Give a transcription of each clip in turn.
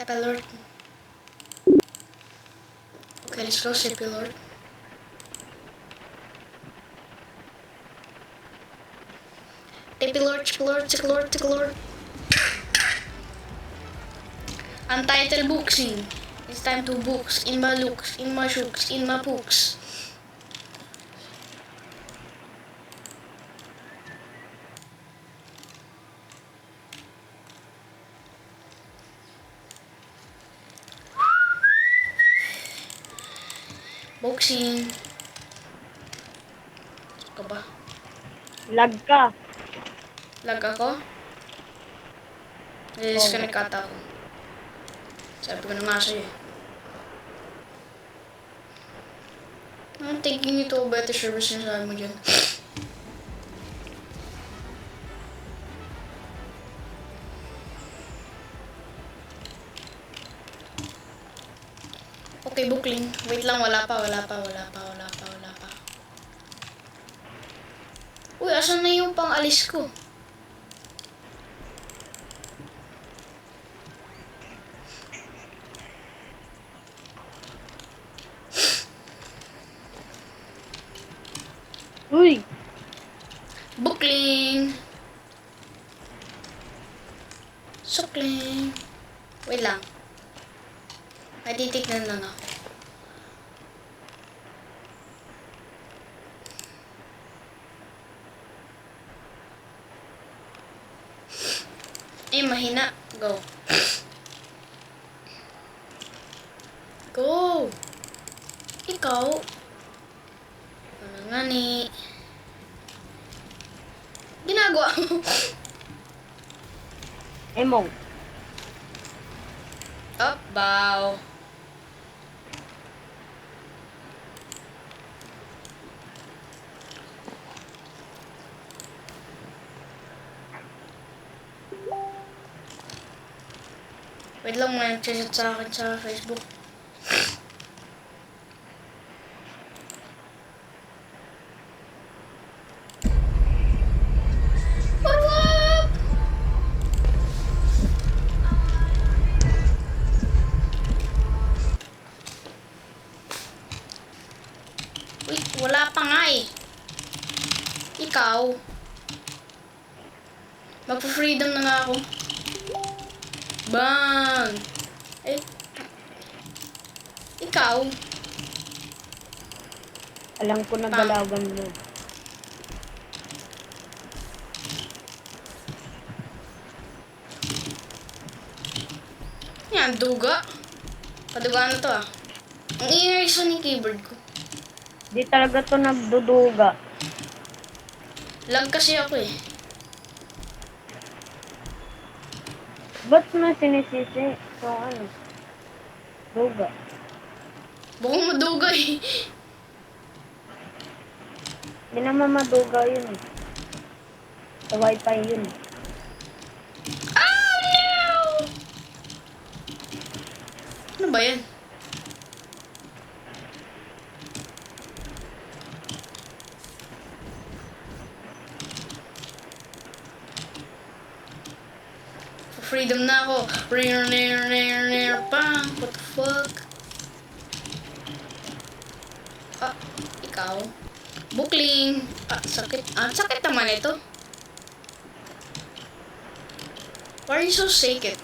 Step alert. Okay, let's go, step alert. Step alert, alert, alert. Untitled boxing. It's time to books. In my looks, in my shooks, in my books. Boxing. Ka ba? Lag ka. Lag ako? Disconnect ata ako. Sabi ko na nga sa'yo eh. I'm thinking ito better service na sabi mo dyan. Okay, bookling. Wait lang, wala pa. Uy, asan na yung pang-alis ko? Uy! Bookling! Sukling! Wait lang. May titignan lang ako. Eh, mahina. Go. Go! Ikaw? Ano nga ni? Ginagawa mo. Emong. Up, bow. Wait lang, may nag-chat sa akin sa Facebook. What up? Wait, wala pa nga eh. Ikaw? Magpa-freedom na nga ako. Bang! Eh, ikaw? Alam ko na galawan mo. Yan, duga. Paduga na to ah. Ang ingay sa ni keyboard ko. Di talaga to nagduduga. Lag kasi ako eh. Ba't mo sinisisi? So ano? Duga. Bukong maduga eh. Di naman maduga yun eh. Sa wifi yun. Oh no! Ano ba yan? Freedom na ako. Pang. What the fuck? Ah, ikaw? Bukling. Ah, sakit. Ah, sakit naman ito. Why are you so sick?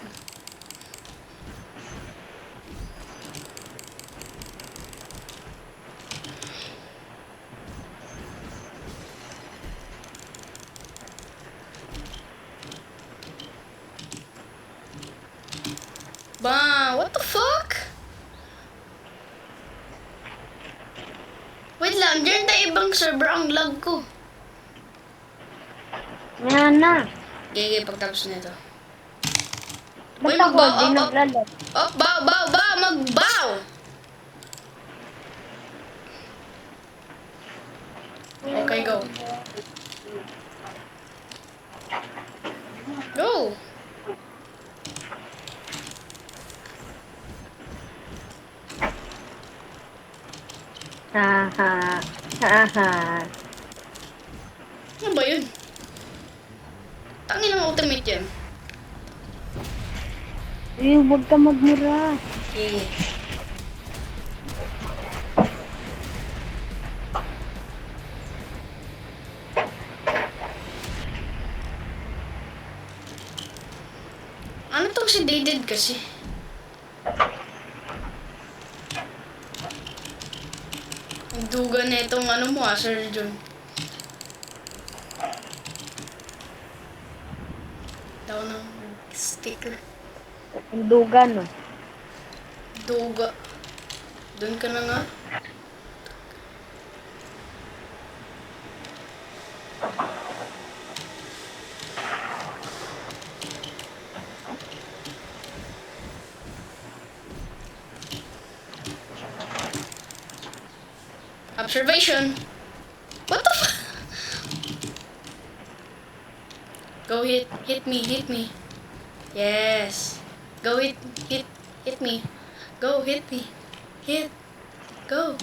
Ba, what the fuck? Wait lang, dyan na ibang server ang lag ko. Yan na. Gigi, pagtapos nito. Ba't Uy, ako magbaw, di up. naglalag? Oh, bow, magbow! Okay, go. Go! Haha. Haha. Ano ba yun? Tangin ang ultimate yan. Huwag ka magmura. Okay. Ano tong si Dated kasi? Ang duga na itong ano mo Sir John. Daw ng sticker. Ang duga, no? Duga. Doon ka na nga. Observation. What the fuck? Go hit me. Yes. Go hit me. Go hit me. Hit. Go.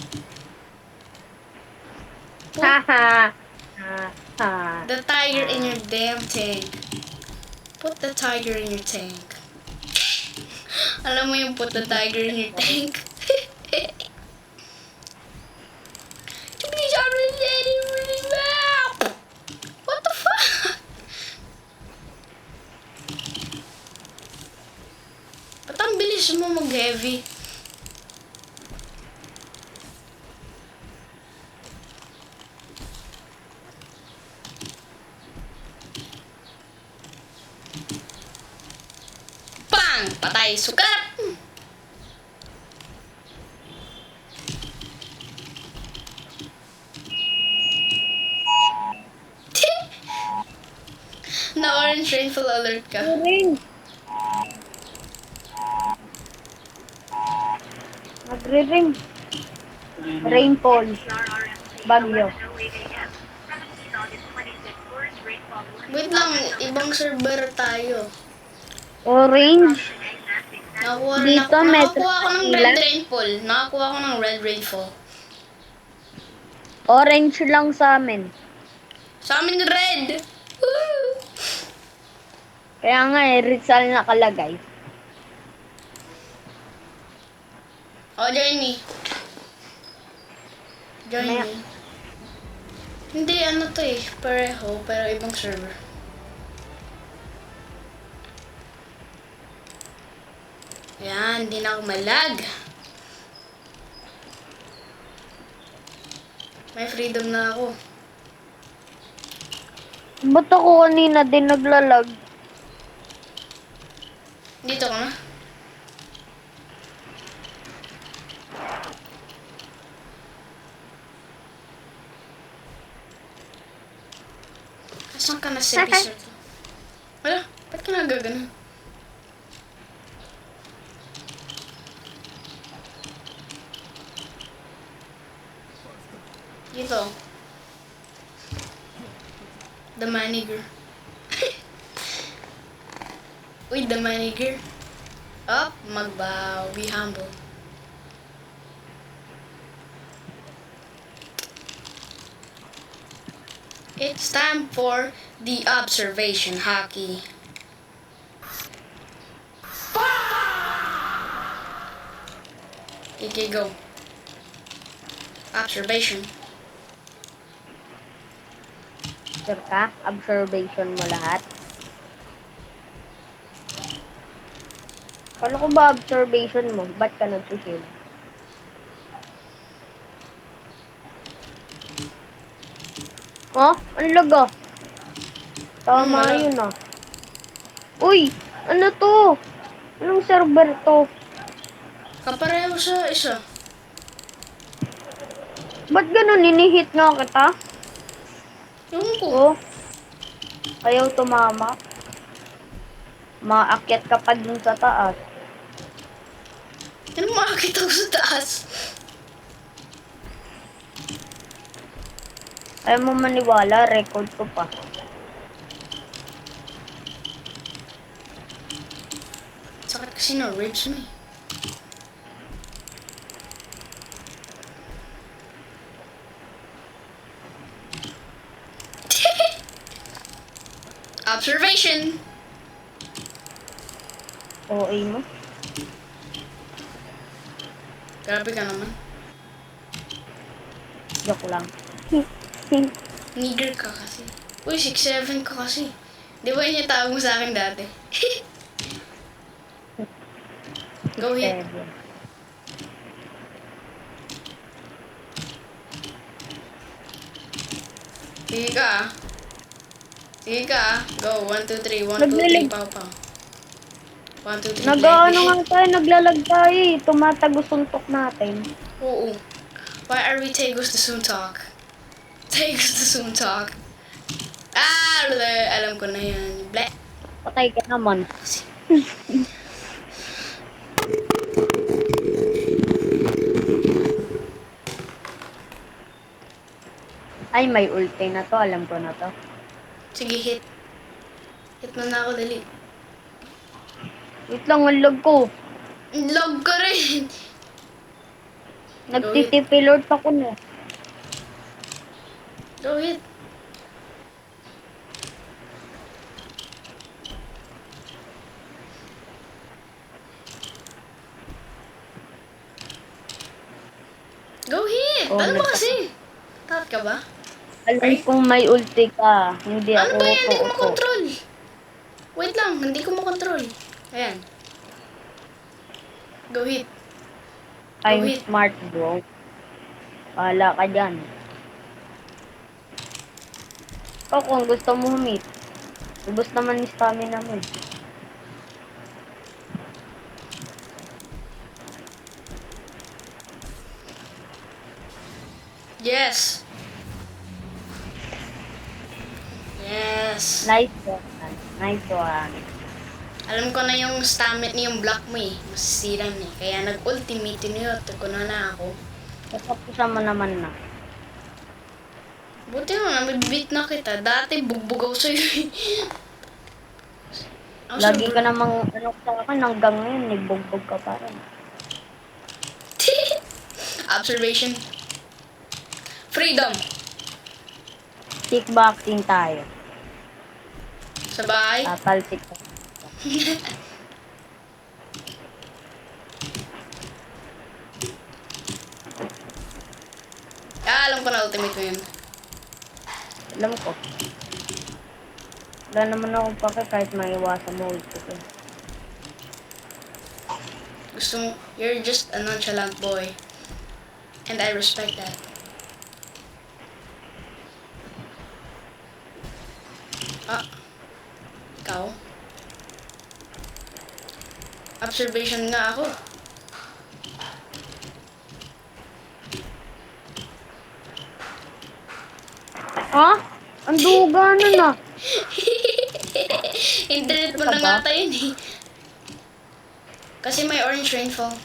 Put Haha. Ha. the tiger in your damn tank. Put the tiger in your tank. Alam mo yung put the tiger in your tank? What the fuck? Ba't ang bilis mo mag-heavy? Bang! Patay! Sukat! Na-orange rainfall alert ka. Ring. Magre-ring. Rainfall. Bagyo. Wait lang, ibang server tayo. Orange. Dito, Metro Nakakuha ako ng Manila. red rainfall. Nakakuha ako ng red rainfall. Orange lang sa amin. Sa amin red! Woo! Kaya nga Rizal nakalagay. Oh, join me. Join Mamaya. me. Hindi, ano to eh. Pareho, pero ibang server. Ayan, hindi na ako malag. May freedom na ako. Ba't ako kanina din naglalag? Dito ka na. Asan ka na sa episode? Wala, ba't ka nagagano? Dito. The manager. Uy, the manager. Up, magbow, be humble. It's time for the observation hockey. Okay, go. Observation. Sure ka? Observation mo lahat? Kala ko ba observation mo? Ba't ka nagsusil? Oh, ang laga. Tama Wala. yun ah. Uy, ano to? Anong server to? Kapareho sa isa. Ba't ganun? Ninihit nga kita? Yung ko. Oh, ayaw tumama. Maakyat ka pa dun sa taas. Ano makakita ko sa taas? Ayaw mo maniwala, record ko pa. Sakit kasi na ribs mo eh. Observation. OA mo. Grabe ka naman. Joke lang. Nigger ka kasi. Uy, 6'7" ka kasi. Di ba yun yung tawag mo sa akin dati? Go hit. 7. Sige ka ah. Sige ka ah. Go. 1, 2, 3. 1, 2, 3. Naglilig. Pow, pow. 1, 2, 3. Nag-ano nga tayo, naglalag tayo eh. Tumatago-suntok natin. Oo. Why are we Tagos to soon talk? Tagos to soon talk. Ah, alam ko na yan. Bleh. Patay ka naman. Ay, may ulti na to. Alam ko na to. Sige, hit. Hit mo na ako, dali. Wait lang, ang lag ko. Log ka rin. Nagtitipilord ako na. Go hit. Go hit! Oh, Ano ba nagpa- kasi? Takot ka ba? Alam kong may ulti ka. Hindi Ano ako ba yan? Hindi ko uto-uto. makontrol. Wait lang, hindi ko makontrol. Ayan. Go hit. I'm hit. smart, bro. Wala ka dyan. O kung gusto mo humit. Ubus naman yung stamina mo. Yes. Yes. Nice one. Nice one. Alam ko na yung stamina ni yung block mo eh. Masisira na eh. Kaya nag-ultimate yun. Ko na ako. Kapapusan mo naman na. Buti nga, mabibit na kita. Dati bugbog ako sa'yo eh. Ako Lagi sa- ka namang ano sa akin hanggang ngayon, nagbugbog ka pa rin. Observation. Freedom. Kickboxing tayo. Sa bahay. Tatalsik ka. Alam ko na ultimate mo yun. Alam ko. Wala naman akong pake kahit maiwasan mo ulti ko. Gusto mo, you're just a nonchalant boy. And I respect that. Ah. Ikaw? Observation nga ako. Ha? Ang duga na na. Internet mo Ano na ba? nga tayo eh. Kasi may orange rainfall.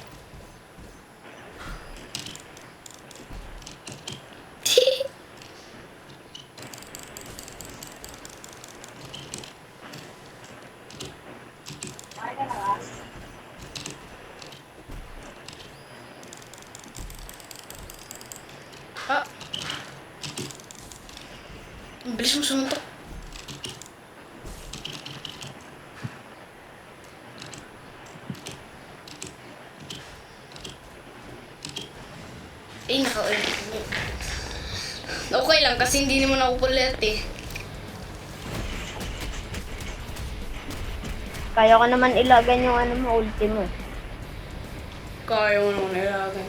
Ah. Ang bilis mo sumuntok. Eh, okay lang kasi hindi naman ako pulit eh. Kaya ko naman ilagan yung ano mo, ulti mo. Kaya mo naman ilagay.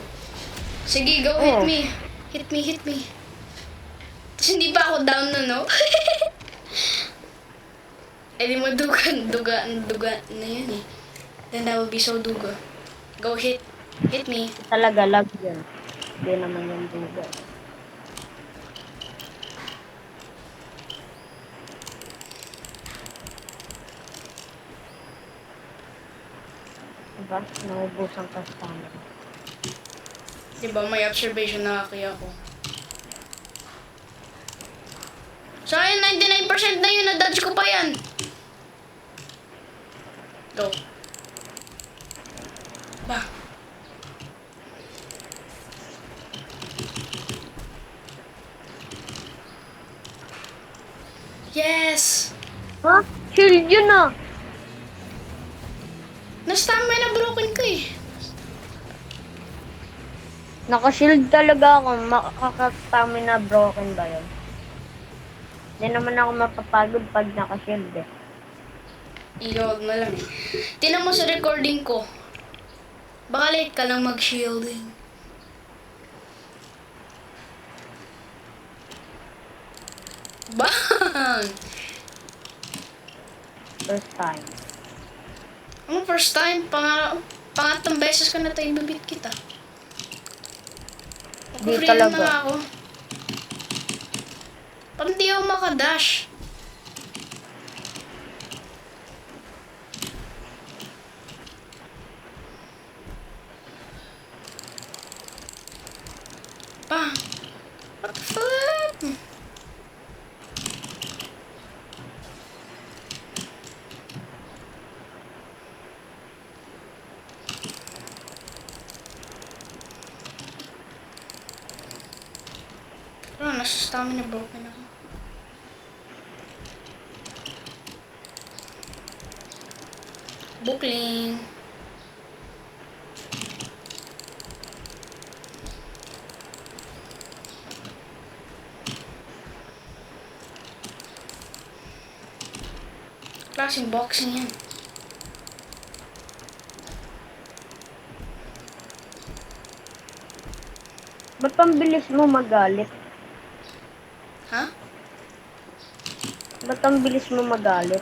Sige, go, hit Oh. me. Hit me, hit me. Tapos hindi pa ako down na, no? Eh, di mo duga na yun eh. Then that would be so duga. Go, hit. Hit me. Talaga, lag yan. Hindi naman yung duga. Diba? Naubusan ka sa camera. Diba, may observation na kaya ako. So, ayun, 99% na yun. Na-dodge ko pa yan. Go. Ba. Yes! Ha? Shield yun ah! Na-stamina broken ka eh. Naka-shield talaga ako. Makaka-stamina broken ba yun? Hindi naman ako mapapagod pag naka-shield eh. Iyawag mo lang eh. Tinan mo sa recording ko. Baka late ka lang mag-shielding. Bang! First time. Ano first time? Pangatlong beses ko na tayo bibit kita. Di Free naman talaga. ako. Parang di ako makadash. Pa. What the fuck? Bro, nasa stamina broken ako. Bukling. Klaseng boxing yan. Ba't ang bilis mo magalit? Ha? Ba't ang bilis mo magalit?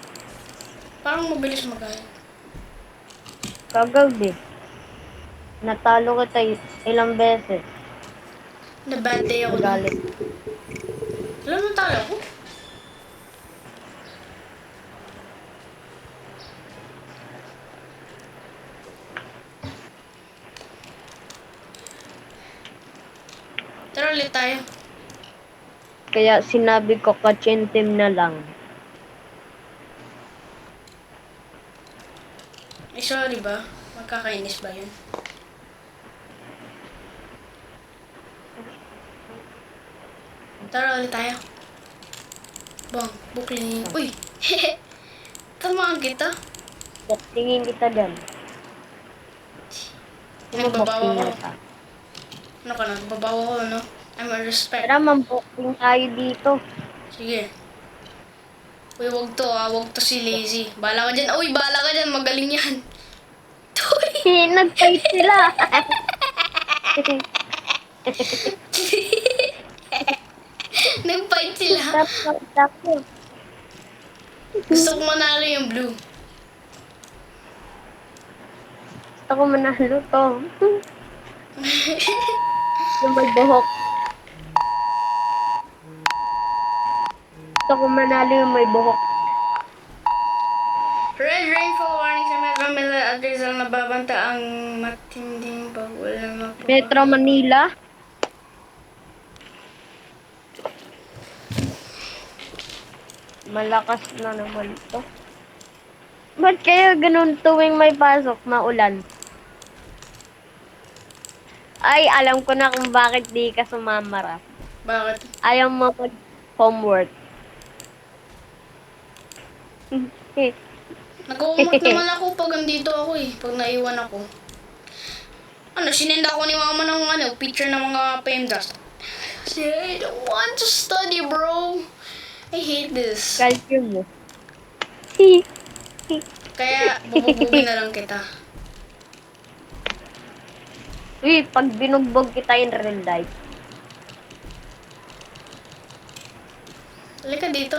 Parang mabilis magalit. Kagabi. Natalo kita ilang beses. Na bad day ako dun. Magalit. Alam mo talo ko? Tara ulit tayo. Kaya sinabi ko ka-chintim na lang. Eh, sorry ba? Magkakainis ba yun? Tara ulit tayo. Bang, bukling. Uy! Tamaan kita. Tingin kita dyan. Nagbabawa Mabokting ko. ka. Ano ka, nagbabawa ko, no? I'm a respect. Tara, mambokting tayo dito. Sige. Uy, wag to ah. Wag to si Lazy. Bala ka dyan. Uy, bala ka dyan. Magaling yan. Uy! Nag-fight sila. Nag-fight sila. Tapos. Gusto ko manalo yung blue. Gusto ko manalo to. Yung may buhok. Gusto ko manalo yung may buhok. Red rainfall warning sa Metro Manila at Rizal na babanta ang matinding pag-ulan. Metro Manila. Malakas na naman ito. Ba't kaya ganun tuwing may pasok, maulan? Ay, alam ko na kung bakit di ka sumamara. Bakit? Ayaw mo mag-homework. Nag-uumot naman ako pag andito ako eh. Pag naiwan ako. Ano, sinenda ko ni mama ng picture ng mga PEMDAS. Kasi I don't want to study, bro. I hate this. Culture mo. Kaya, bububugin na lang kita. Uy, pag binugbog kita in real life. Halika dito.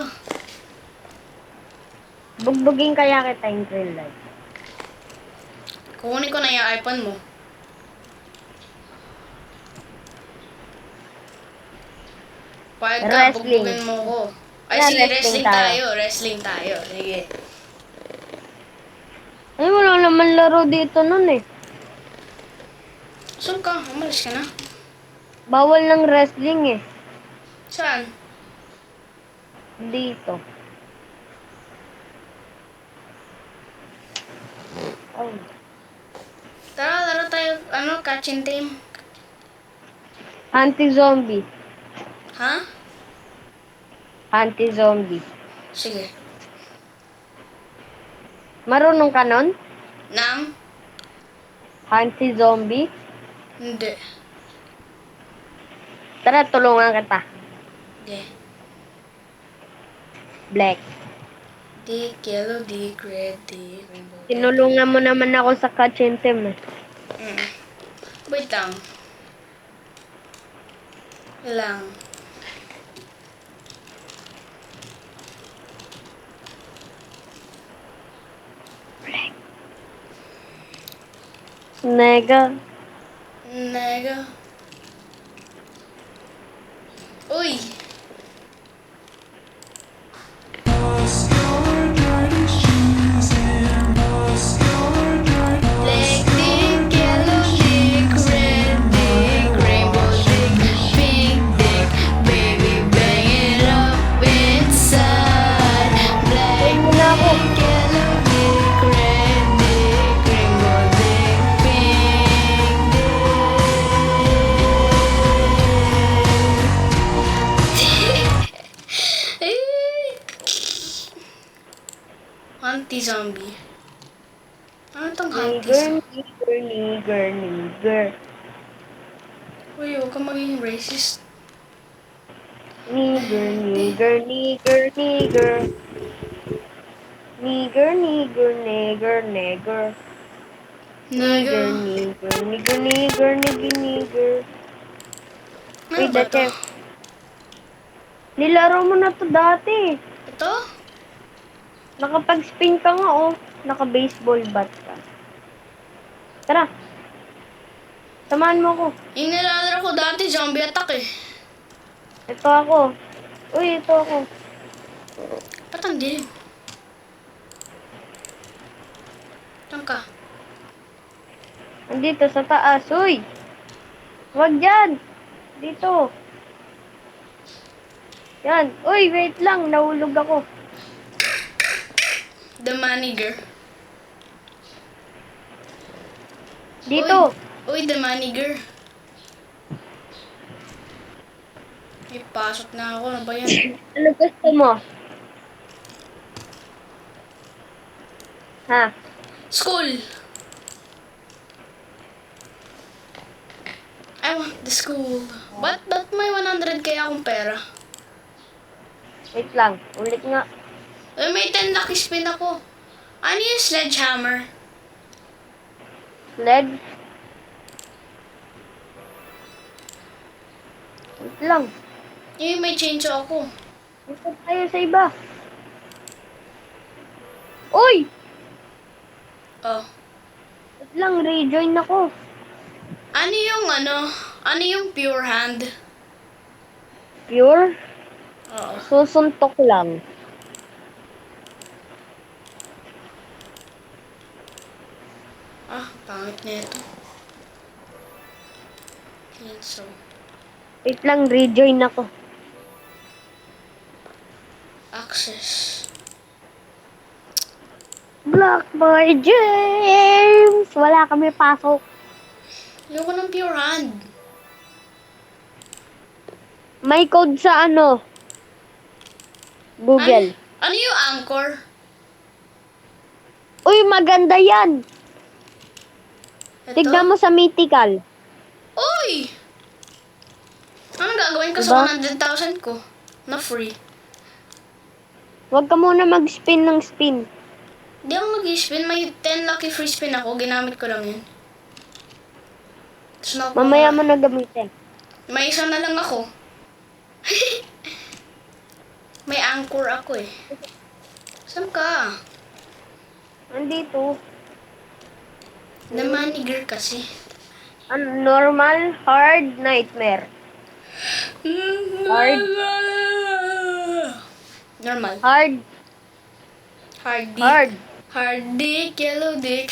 Bugbugin kaya kita in real life. Kukunin ko na yung iPhone mo. Pahig ka, Wrestling. bugbugin mo ko. Ay, Yeah, sige, wrestling wrestling tayo. Wrestling tayo. Sige. Ay, wala naman laro dito nun eh. Saan ka? Umalis ka na. Bawal ng wrestling eh. Saan? Dito. Oh. Tara tayo, catching team. Anti-zombie. Ha? Anti-zombie. Sige. Marunong ka nun? Nang? Hansi zombie? Hindi. Tara, tulungan kita. Hindi. Black. Dick, yellow dick, red dick, rainbow dick. Tinulungan mo naman ako sa kachintim eh. Wait lang. Lang. Nega. Nega. Uy! Black dick, yellow dick, red dick, rainbow dick, pink dick, baby bang it up inside. Black dick, yellow dick, red dick, rainbow dick, pink dick. Hunty zombie. Ano tong hunty zombie? Nigger. Uy, huwag kang maging racist. Nigger. Nigger. Nega. Nigger. Ano Wait, ba the to? chef. Nilaro mo na to dati. Ito? Nakapag-spin ka nga oh. Naka-baseball bat ka. Tara. Samahan mo ko. Yung nilalaro ko dati, zombie attack eh. Ito ako. Uy, ito ako. Ba't ang dilim? Saan ka? Andito sa taas. Uy! Wag dyan! Dito. Yan. Uy, wait lang. Nahulog ako. The manager. Dito. Uy, the manager. May pasok na ako. Ano ba yan? Ano gusto mo? Ha? School! I want the school. Ba't may 100 kaya akong pera? Wait lang. Ulit nga. Uy, may 10 lucky spin ako. Ano yung sledgehammer? Sled. Wait lang. Yung may chainsaw ako. Dito tayo sa iba. Uy! Oh. Wait lang. Rejoin ako. Ano yung ano? Ano yung pure hand? Pure? Oo. Susuntok lang. Ah, pangit na ito. Chainsaw. Wait lang. Rejoin ako. Access. Black Boy James! Wala kami pasok. Ayoko ng pure hand. May code sa ano? Google. Ano yung anchor? Uy, maganda yan. Ito? Tignan mo sa mythical. Uy! Anong gagawin ko Diba? sa 100,000 ko? Na free. Huwag ka muna mag-spin ng spin. Di ako mag-spin. May 10 lucky free spin ako. Ginamit ko lang yun. Tapos nakuha- Mamaya mo na gamitin. May isa na lang ako. May anchor ako eh. Saan ka? Andito. The manager kasi. Ano, normal, hard, nightmare. Hard. Normal. Hard, Hard dick. hard. Hard dick, yellow dick.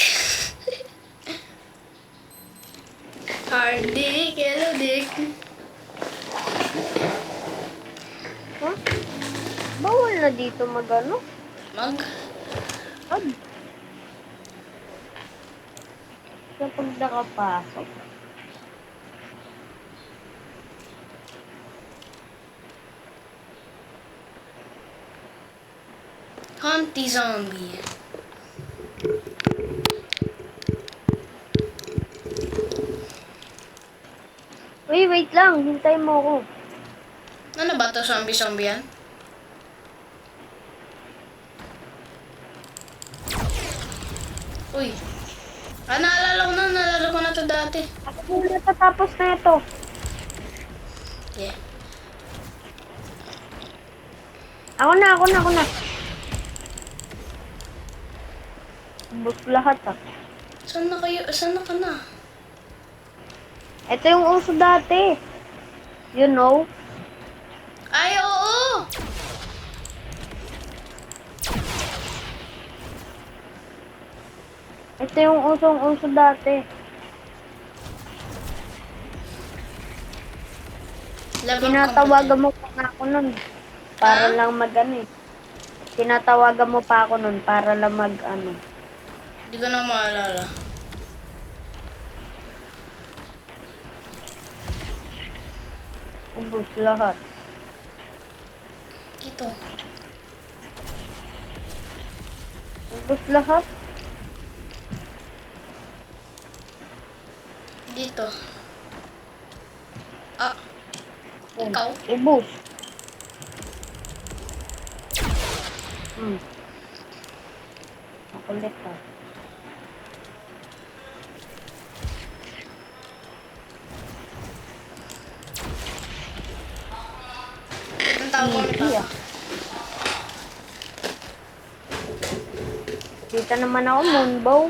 Hard dick, yellow dick. Huh? Bawal na dito magano. Mag. Hard. Kapag nakapasok. Hunty zombie. Uy, wait lang. Hintay mo ako. Ano ba to? Zombie yan? Uy. Naalala ko na to dati. Ako muna tatapos na ito. Yeah. Ako na. Ubus lahat ah. Saan na ka na? Ito yung uso dati. You know? Ay, oo! Ito yung usong-uso dati. Level Tinatawagan mo pa nga ako nun. Para Ha? lang mag-ano eh. Tinatawagan mo pa ako nun para lang mag-ano. Hindi ko na maalala. Ubus lahat. Ito. Ubus lahat? Dito. Ah, ikaw? Ubus. Makulit ah. Ang tawag ko ni Easy Papa. ah. Kita naman ako, Moonbow.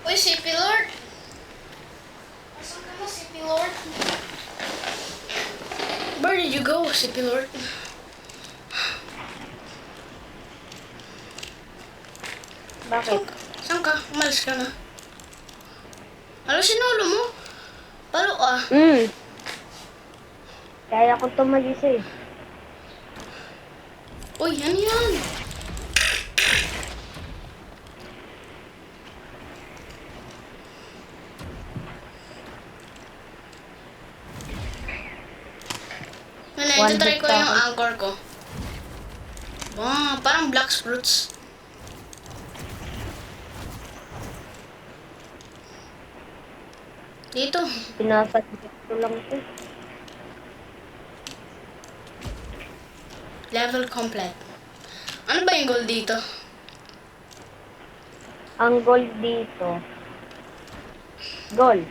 Uy, CP Lord! Asan ka na, CP Lord? Where did you go, CP Lord? Bakit? Saan ka? Umalis ka na. Ano sinulo mo? Palo ah. Kaya ko tumalis eh. Uy, ano yan? One Ito try bit ko pa yung ako. anchor ko. Wow, parang black fruits. Dito. Pinasagit ko lang ito. Level complete. Ano ba yung goal dito? Ang goal dito. Goal.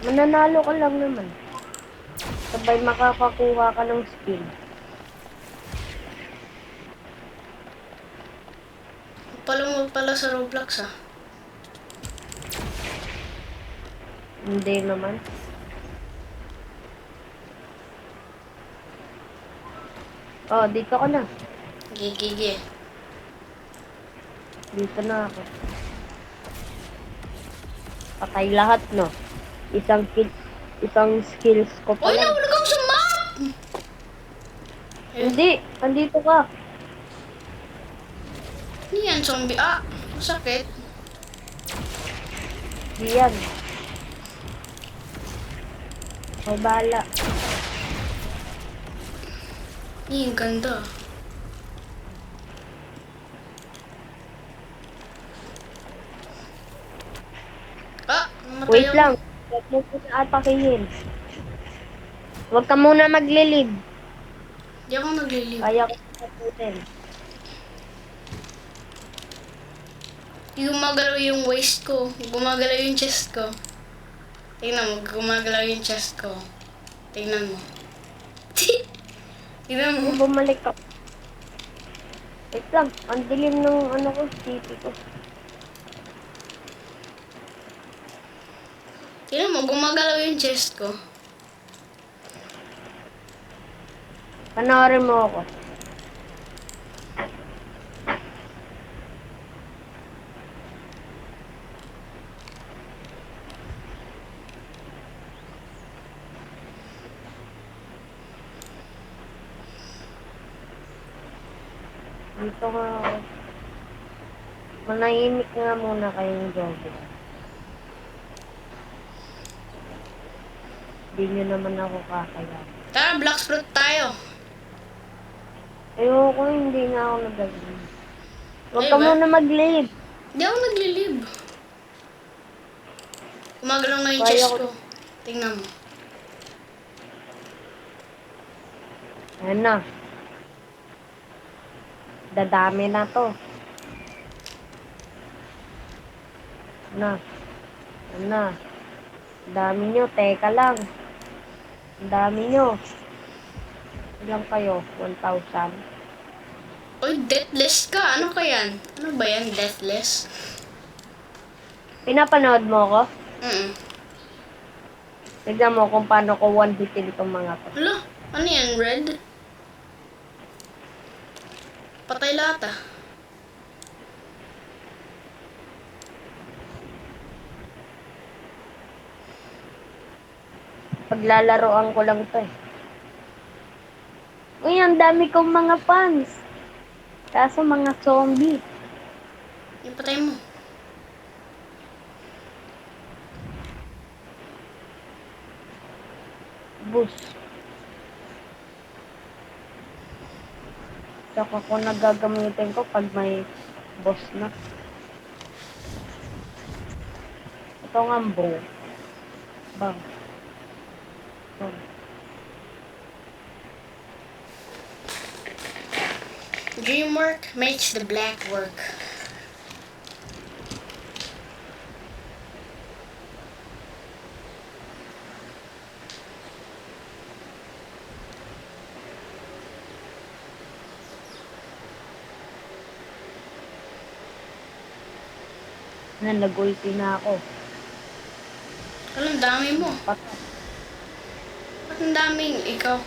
Mananalo ka lang naman. Sabay makakakuha ka ng skill. Palungod pala sa Roblox ah. Hindi naman. Oh, dito ka na. Gigigi. Dito na ako. Patay lahat, no? Isang skills ko pa Uy, lang. nahulog ako sa map! Hindi, andito ka. Ano yan, zombie? Ah, masakit. Diyan. May bala. Ang ganda. Ah, namatay Wait ako. lang. Huwag mo muna atakihin. Huwag ka muna maglilib. Di ako nagliliw. Kaya ko taputin. Di gumagalaw yung waist ko. Gumagalaw yung chest ko. Tingnan mo, gumagalaw yung chest ko. Tingnan mo. Tingnan mo. Bumalik ka. Wait lang. Ang dilim ng ano ko, CP ko. Tingnan mo, gumagalaw yung chest ko. Panoorin mo ako. Dito nga ako. Manahimik nga muna kayong jogging. Hindi nyo naman ako kakaya. Tara, black fruit tayo. Ayoko, hindi na ako nagagawin. Huwag Ay, ka ba? muna mag-leave. Di ako naglilib. Gumagalaw nga yung Kaya chest ko- ko. Tingnan mo. Ayan na. Dadami na to. Na. Ayan na. Ang dami nyo. Teka lang. Ang dami nyo. Ilang kayo? 1,000. Uy, deathless ka. Ano ka yan? Ano ba yan, deathless? Pinapanood mo ko? Mm. Tignan mo kung paano ko one-hitin itong mga to. Hala, ano yan, red? Patay lahat ah. Paglalaroan ko lang to eh. Uy, ang dami kong mga fans. Kaso mga zombie. Yung patay mo. Bus. Tsaka ko nagagamitin ko pag may boss na. Ito nga ang bow. Bang. Bang. Dreamwork makes the black work. Nag-ulti na ako. Anong dami mo? Patay. Ba't ang daming ikaw?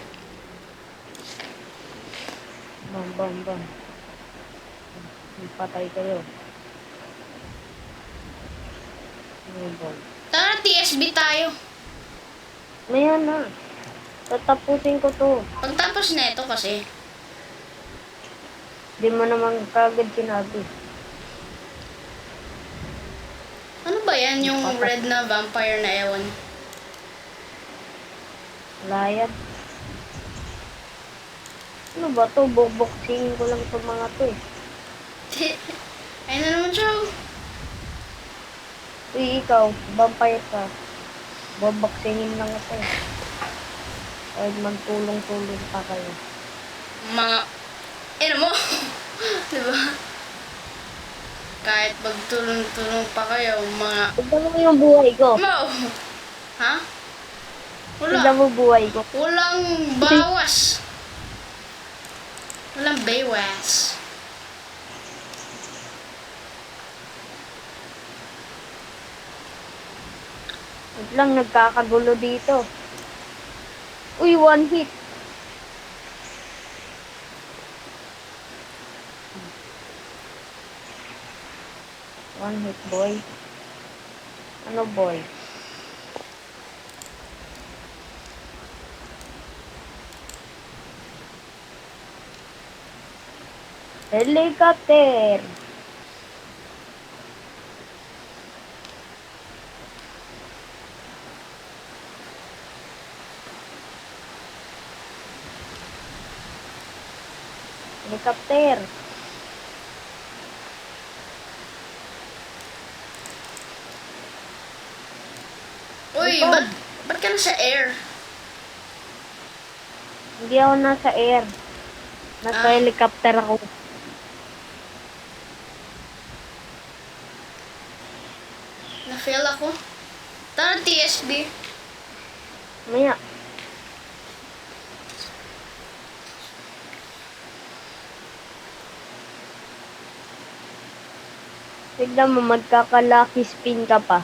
Bang, bang, bang. Patay kayo. Bang. Tara, TSB tayo. Ayan na. Tatapusin ko to. Pagtapos na ito kasi. Di mo naman kagad sinabi. Ano ba yan, yung red na vampire na ewan? Wala yan. Ano ba to? Boxing ko lang itong mga to eh. Ayun na naman siya. Uy, ikaw, vampire ka. Boboxingin lang ito eh. Kahit magtulong-tulong pa kayo. Mga... mo? Diba? Kahit magtulong-tulong pa kayo, mga... Tignan mo yung buhay ko. Mo! Ha? Tignan Wala. mo buhay ko. Walang bawas. Walang bawas. Wait lang, nagkakagulo dito. Uy, one hit. One hit, boy. Ano, boy? Helicopter. Helicopter. Uy, Ipad. ba't ka nasa air? Hindi ako nasa air. Nasa Ah. helicopter ako. Na-fail ako. Tara, TSB. Maya. Tignan mo, magkaka-lucky spin ka pa.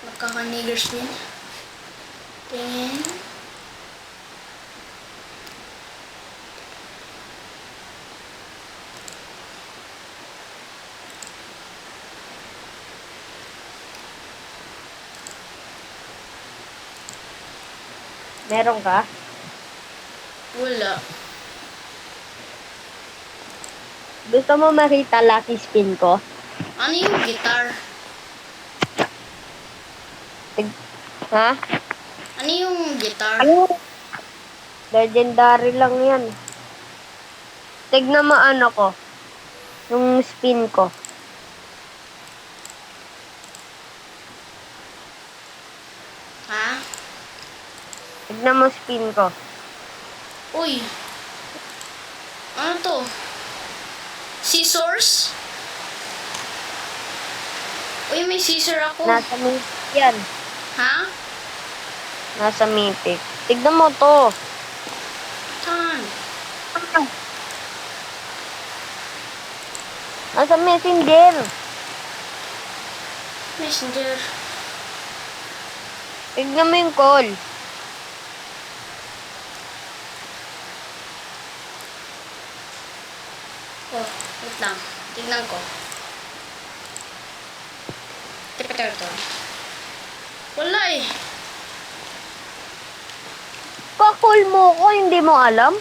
Magkaka-niggers din. Tingin. Meron ka? Wala. Gusto mo makita lucky spin ko? Ano yung guitar? Ha? Ano yung guitar? Ano? Legendary lang yan. Tignan mo ano ko. Yung spin ko. Ha? Tignan mo spin ko. Uy. Ano to? Scissors? Uy, may scissor ako. Nasa mythic yan. Ha? Nasa mythic. Tignan mo to. Saan? Nasa messenger. Messenger. Tignan mo yung call. Oh, wait lang. Tignan ko. Tipeterto. Wala eh. Pa-call mo ko, hindi mo alam?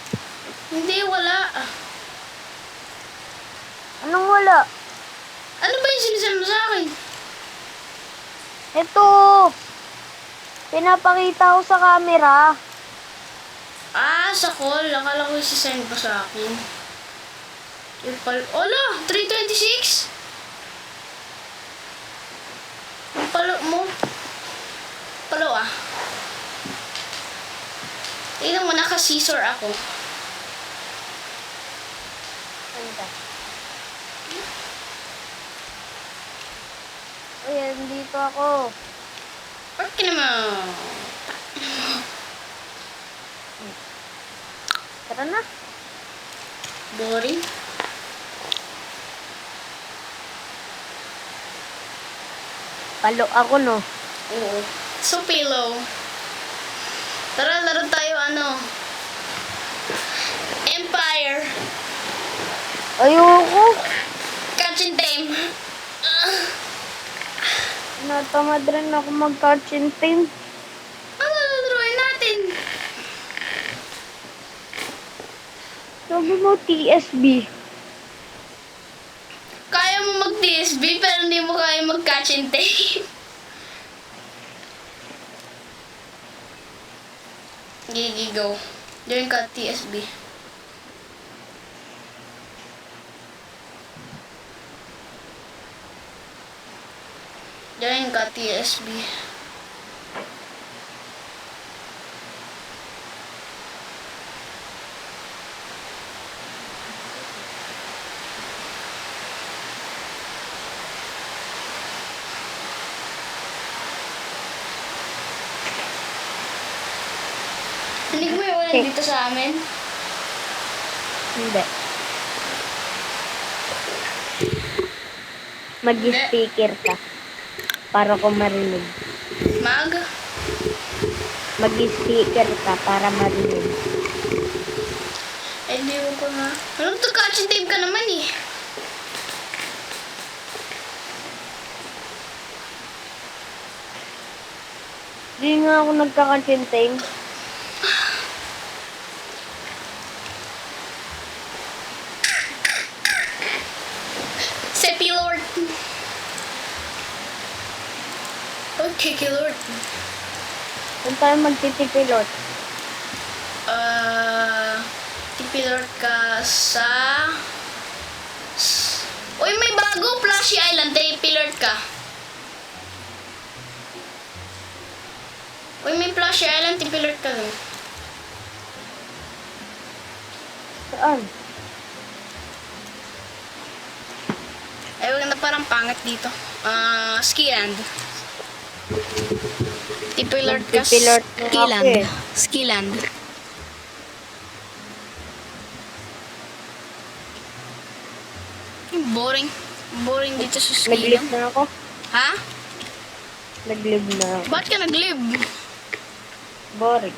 Hindi, wala. Anong wala? Ano ba yung sinisend mo sa akin? Ito. Pinapakita ko sa camera. Ah, sa call. Akala ko yung sisend mo sa akin. Yung Ola, 326? Yung palo mo. Palo ah. Tingnan mo, naka-scissor ako. Anda. Ayan, dito ako. Ba't ka naman? Tara na. Boring? Palo ako, no? Oo. So, pillow. Tara, laro tayo ano. Empire. Ayoko. Catch and tame. Natamad rin ako mag-catch and team. Ano laruin natin? Sabi mo, TSB. Kaya mo mag-TSB pero hindi mo kaya mag-catch and tame. Gigi, go. Join ka TSB. Join ka TSB. yan dito sa amin? Hindi. Mag-speaker ka. Para ko marinig. Mag-speaker ka para marinig. Eh, di ko na. Anong to-catch tape ka naman eh? Hindi nga ako nagkakachinteng. Sepi Lord. Okay, Lord. Kung tayo magtitipilot. Tipilord ka sa... Uy, may bago! Flashy Island. Tipilord ka. Uy, may Flashy Island. Tipilord ka dun. Saan? Ay, wag na parang pangit dito. Ski Land. Tipilord ka sa Tipilord na Ski ako Land. eh. Ski Land. Boring. Boring dito sa ski Nag-live land. na ako. Ha? Nag-live na ako. Ba't ka nag-live? Boring.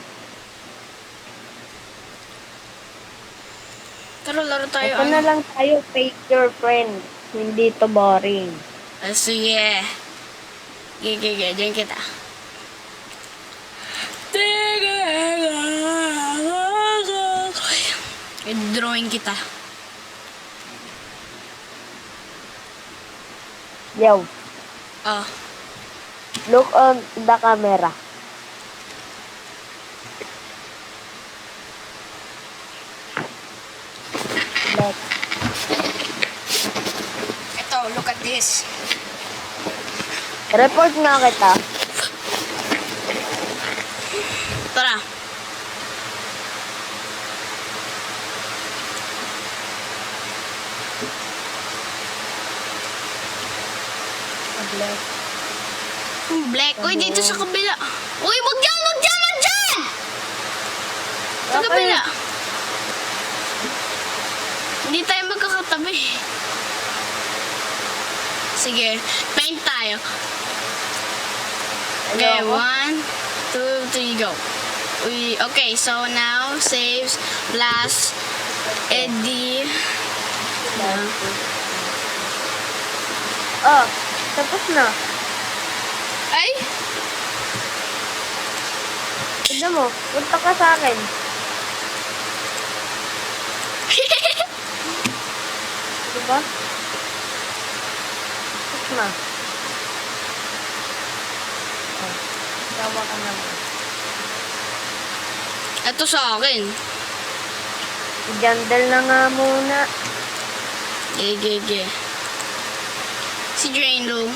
Pero laro tayo. Ito na lang tayo, fake your friend. Hindi to boring. Sige. Gigi, dyan kita. I-drawing kita. Yo, Oh. look on the camera. Like, Ito, look at this. report nga kita. Tara. Black. Black. Uy, dito sa kabila. Uy, wag dyan, wag dyan, wag dyan! Sa Okay. kabila. Hindi tayo magkakatabi. Sige, paint tayo. Okay, Ayoko. 1, 2, 3, go. Okay, so now, saves, blast, Eddie. Oh, tapos na. Ay! Tignan mo, punta ka sa akin. Diba? Tapos na. Oh, tawa ka naman. Ito sa akin. I-jandal na nga muna. Gege. Si Drainlow.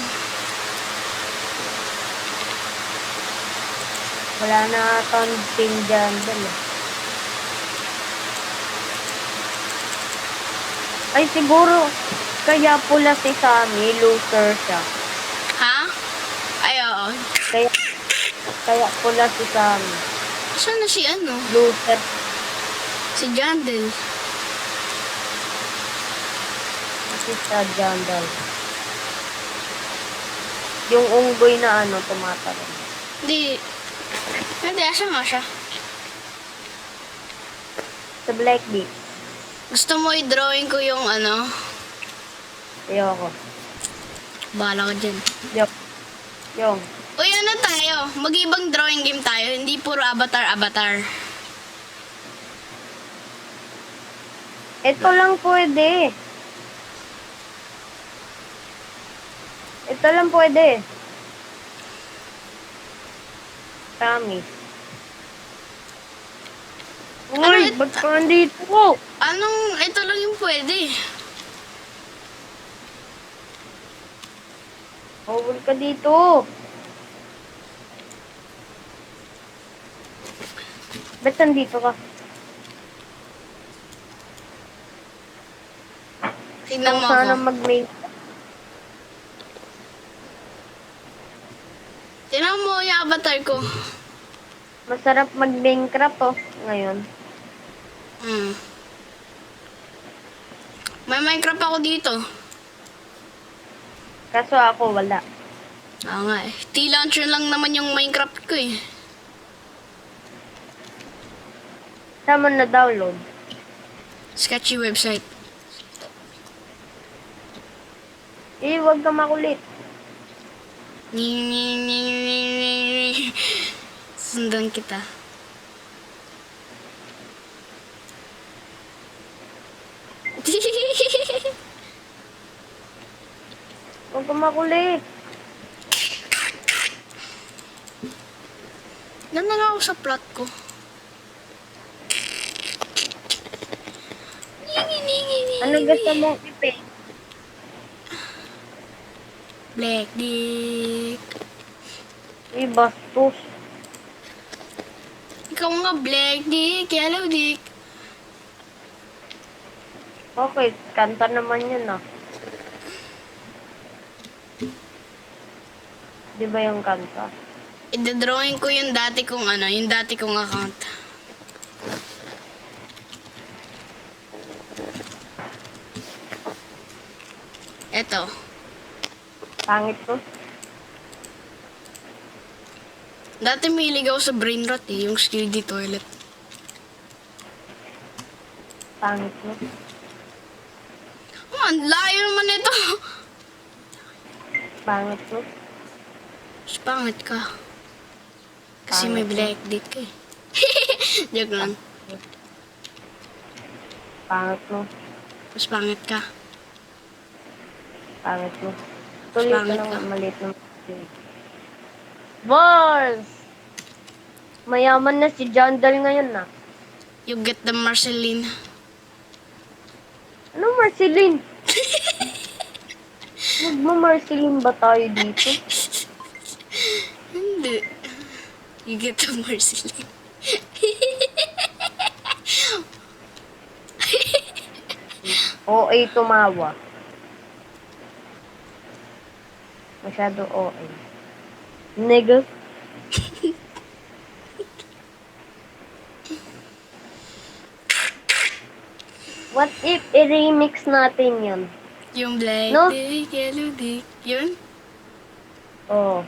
Wala na akong team jandal. Ay, siguro, kaya pula si Sammy, loser siya. Ha? Ay, oo. Kaya pula si Sammy, Saan na si ano? loser. Si Jandel. Si sa jandal. Yung unggoy na ano, tumatalon. Hindi. Hindi, asa nga siya? Sa Black Beat. Gusto mo i-drawing ko yung ano? Ayoko. Bahala ka dyan. Yung. Uy, ano tayo? Mag-ibang drawing game tayo. Hindi puro avatar. Ito lang pwede. Ito lang pwede. Promise. Ano Uy, ba't ka nandito ko? Anong, ito lang yung pwede. Bawal ka dito. Ba't nandito ka? Tignan mo Kung sana ako. mag-make. Tignan mo yung avatar ko. Masarap mag-Minecraft oh, ngayon. Hmm. May Minecraft ako dito. Kaso ako wala. Nga eh. T-launcher lang naman yung Minecraft ko eh. Saan mo na-download? Sketchy website. Huwag ka makulit. Sundan kita. Huwag ka makulit. Nanala ako sa plot ko. Ano gusto mong i-paint? Black dick. Bastos. Ikaw nga black dick, yellow dick. Okay, kanta naman yun ah. Di ba yung kanta? I-drawing ko yung dati kong yung dati kong account. Eto. Pangit ko. Dati mahilig ako sa brain rot eh, yung skiddy toilet. Pangit ko. Oh, ang layo naman ito. Pangit ko. Mas pangit ka. Kasi may black dick eh. Joke lang. Pangit mo. Mas pangit ka. Pangit mo. Tuloy ko Pangit ng ka. maliit ng Balls! Mayaman na si Jandal ngayon na. You get the Marceline. Ano Marceline? Magma-Marceline ba tayo dito? Hindi. You get the Marceline. OA tumawa. Masyado OA. Nigga. What if i-remix natin yun? Yung black No? dick, yellow dick. Yun? Oh.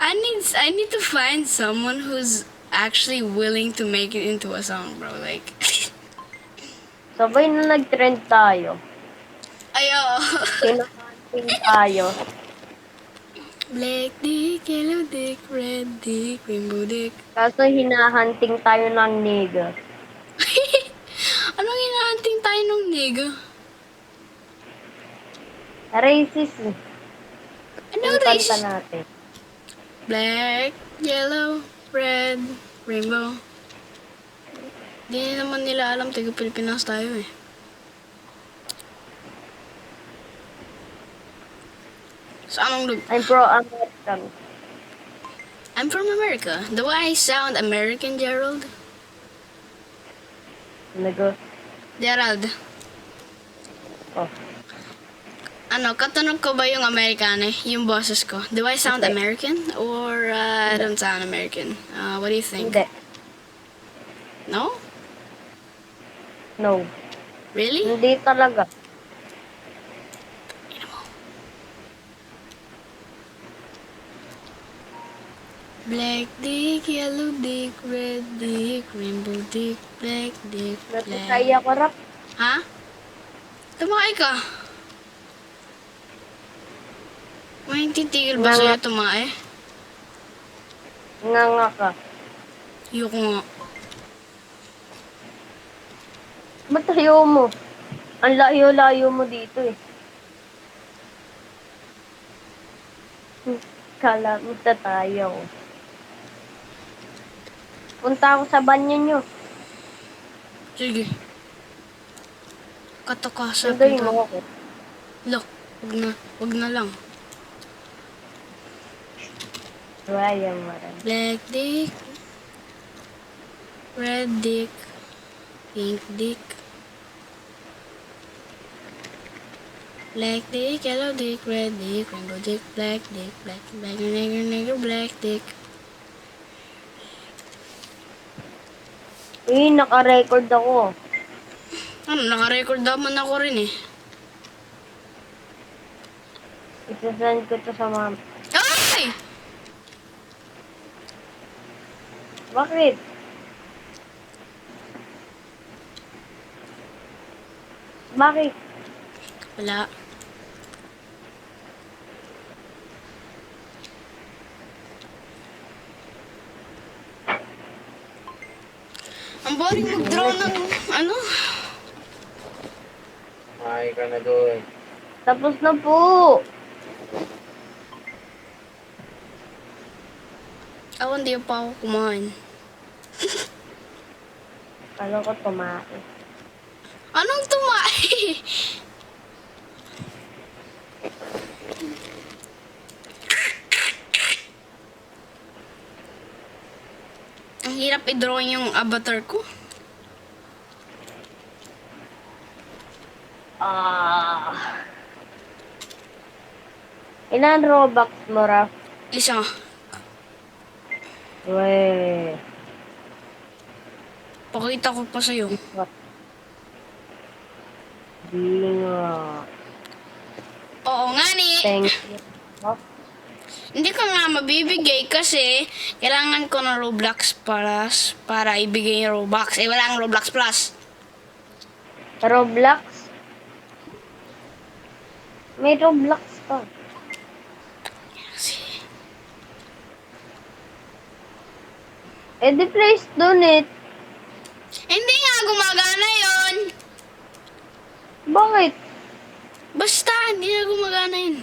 I need to find someone who's actually willing to make it into a song, bro. Like, Sabay na nag-trend tayo. ayo. Kinakancing tayo. Black dick, yellow dick, red dick, rainbow dick. Kaso hinahunting tayo ng nigga. Anong hinahanting tayo ng nigga? Racist eh. Ano Yung race? kanta natin. Black, yellow, red, rainbow. Di naman nila alam, taga Pilipinas tayo eh. So, anong lug? I'm pro-American. I'm from America. Do I sound American, Gerald? Nigga. Gerald, Oh. katunog ko ba yung Amerikano, yung boses ko? Do I sound Hindi. American? Or I don't sound American? What do you think? Hindi. No? No. Really? Hindi talaga. Black dick, yellow dick, red dick, rainbow dick, black dick, black. Natusaya ko rap. Ha? Tumakay ka. May titigil ba sa'yo tumakay? Nga ka. Ayoko nga. Ba't ayaw mo? Ang layo-layo mo dito eh. Kala mo tayo. Punta ako sa banyo nyo. Sige. Kato ka sa Sundayin pinto. mo ako. Look, wag na lang. Raya maran. Black dick, red dick, pink dick. Black dick, yellow dick, red dick, rainbow dick, black, nigger, black dick. Naka-record ako. Ano, naka-record naman ako rin eh. Isasend ko to sa mama. Ay! Bakit? Bakit? Wala. Ang boring mag-draw ng ano? Ay ka na doon. Tapos na po. Ako hindi pa ako kumain. Kala ko tumae. Anong tumai? Ang hirap i-drawing yung avatar ko. Ilan Robux mo, Raf? Isa. Weh. Pakita ko pa sa'yo. What? Di nga. Oo nga ni. Thank you. Raf. Hindi ko nga mabibigay kasi kailangan ko ng Roblox Plus para ibigay yung Robux. Eh, wala ang Roblox Plus. Roblox? May Roblox pa. Eh, di please donate. Hindi nga gumagana yon. Bakit? Basta, hindi na gumagana yun.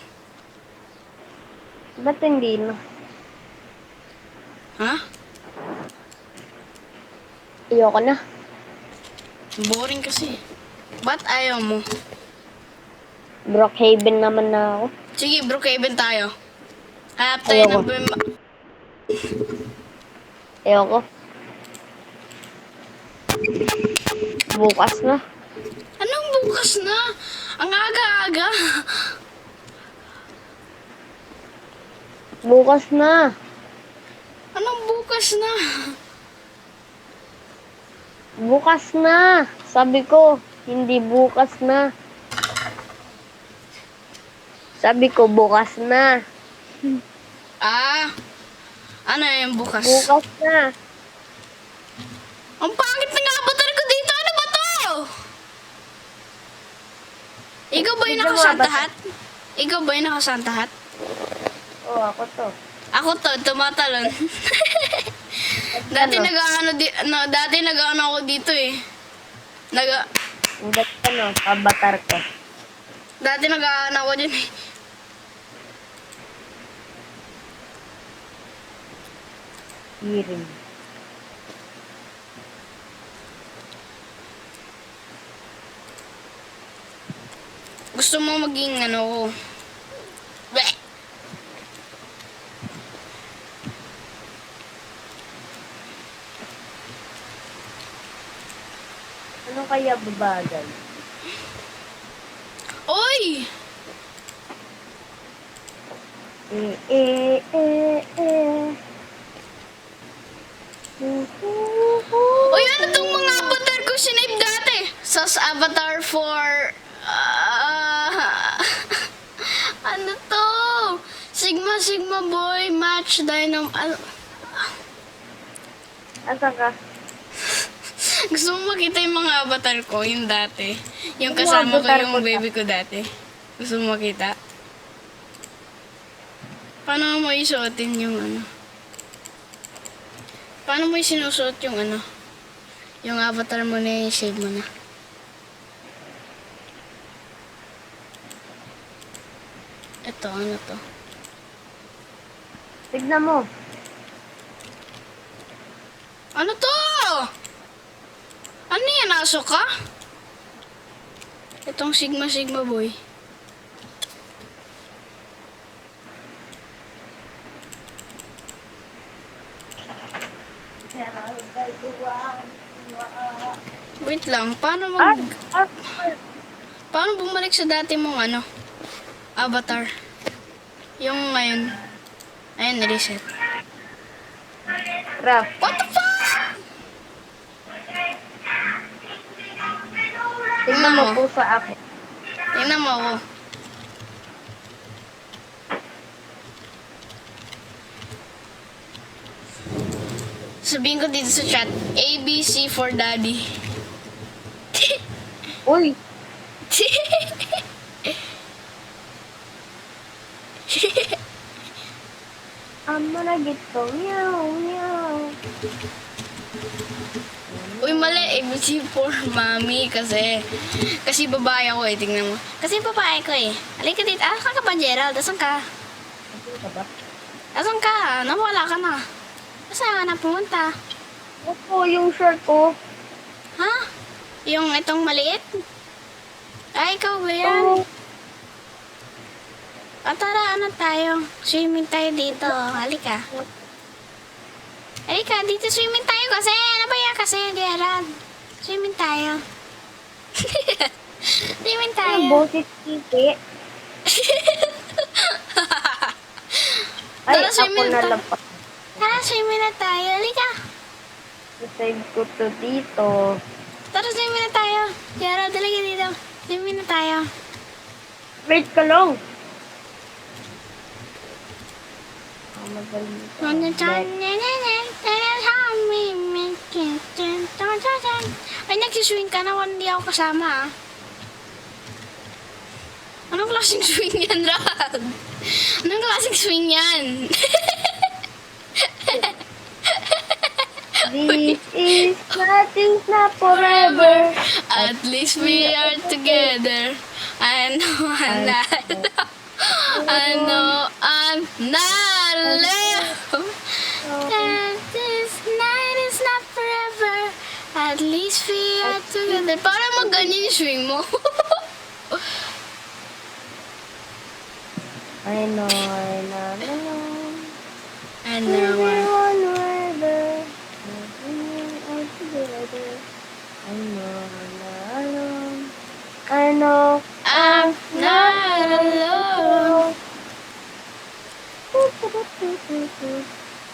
Ba't hindi na? Ha? Ayoko na. Boring kasi. Ba't ayaw mo? Brookhaven naman na ako. Sige, Brookhaven tayo. Hanap tayo Ayoko. ng... Ayoko. Bukas na. Anong bukas na? Ang aga-aga. Bukas na. Anong bukas na? Bukas na. Sabi ko, hindi bukas na. Sabi ko, bukas na. Ah, ano yung bukas? Bukas na. Ang pangit ng avatar ko dito. Ano ba to? Ikaw ba yung Tignan mo, nakasantahat? Ikaw ba yung nakasantahat? Oo, ako to. Ako to, tumatalon. Dati Ano? dati nag-ano ako dito eh. Hindi ano, avatar ko. Dati nag-ano ako dyan eh. Hearing. Gusto mo maging ano ko? Bleh! Ano kaya babagal? Oy! Uy, ano tong mga avatar ko sinave dati? Sas avatar for... ano to? Sigma Sigma Boy Match Dynam... Asan ka? Gusto mo makita yung mga avatar ko, yung dati? Yung Yung kasama ko, avatar yung ko baby ko dati? Gusto mo makita? Paano mo isuotin yung ano? Paano mo sinusuot yung ano? Yung avatar mo na yung save mo na. Ito, ano to? Tignan mo. Ano to? Ano yan? Aso ka? Itong Sigma Sigma Boy. Wait lang, paano Ah, mag... ah, Paano bumalik sa dati mong ano? Avatar. Yung ngayon. Ayun, reset. Raf. What the fuck? Tignan mo po sa akin. Tingnan mo ako. Sabihin ko dito sa chat, ABC for daddy. Uy, I'm gonna get so meow, meow. Uy, mali. ABC for mommy kasi babae ako eh. Tingnan mo. Kasi babae ko eh. Halika dito. Asan ka ba, Gerald? Asan ka? Ano ka ba? Asan ka? Nawala ka na. Saan ka na pumunta? Opo, yung shirt ko. Ha? Yung itong maliit? Ay, ikaw ba yan? Oh, Tara, ano tayo? Swimming tayo dito. Halika. Halika, dito swimming tayo kasi. Ano ba yan kasi, Gerald? Swimming tayo. Swimming yung tayo. boses titi. Ay, Tara, ako swimming na tayo. lang pa. Tara, swimming na tayo. Halika. Save ko to dito. Tara, swimming na tayo. Gerald, halika dito. Swimming na tayo. Wait ka lang. Magaling ka. Ay, nagsiswing ka na. Hindi ako kasama ah. Anong klaseng swing yan, Rad? Anong klaseng swing yan? This is nothing's not forever. At least we are together. I know I'm not. I know I'm not alone. That this night is not forever. At least we are together. Para mag-ganyan yung swing mo. I know, I know, I know. I know. Everyone forever. Nothing are together. I know, I know, I know. I'm not alone.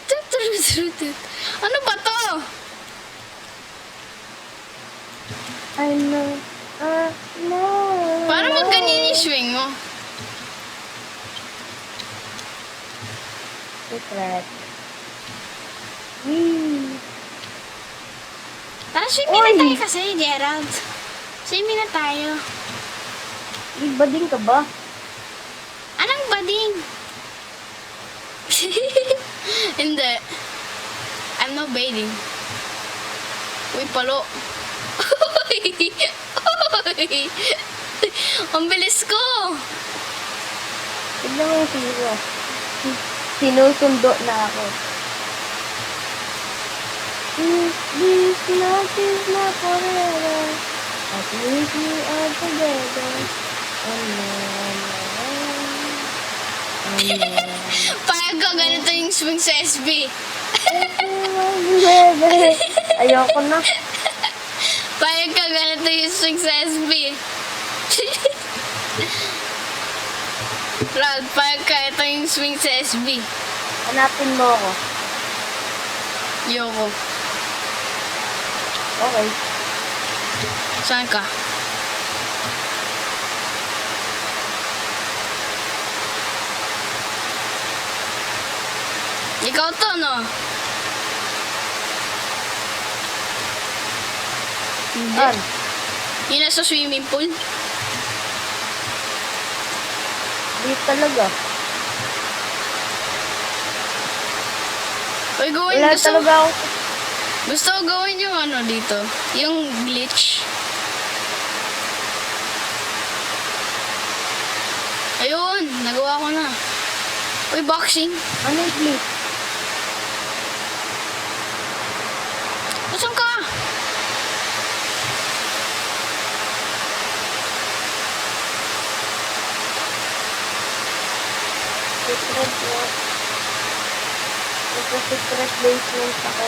Tut-tut-tut-tut. Ano ba to? I know, I know. Para mag-ganyan yung swing mo. Secret. Wee. Tara, swimming na Oy! tayo kasi, Gerald. Swimming na tayo. Iba din ka ba? Anong bading? Hindi. I'm not bathing. Uy, palo. Uy! Uy! Ang bilis ko. Tignan mo yung sino. Sinusundo na ako. This love is not forever. At least we are together. Oh no, oh no, oh Payag ko, ganito yung swing sa SB. no. Ayoko na. Payag ka, ganito yung swing sa SB. Rod, payag ka, ito yung swing sa SB. Hanapin mo ako. Yoko. Okay. Saan ka? Ikaw to, no? Hindi. Saan? Yun nasa swimming pool. Di talaga. Uy, gawin. Wala Gusto, talaga ako. gusto ko gawin yung ano dito. Yung glitch. Ayun, nagawa ko na. Uy, boxing. Ano yung clip? Saan ka? Secret mo. Ito secret basement ako.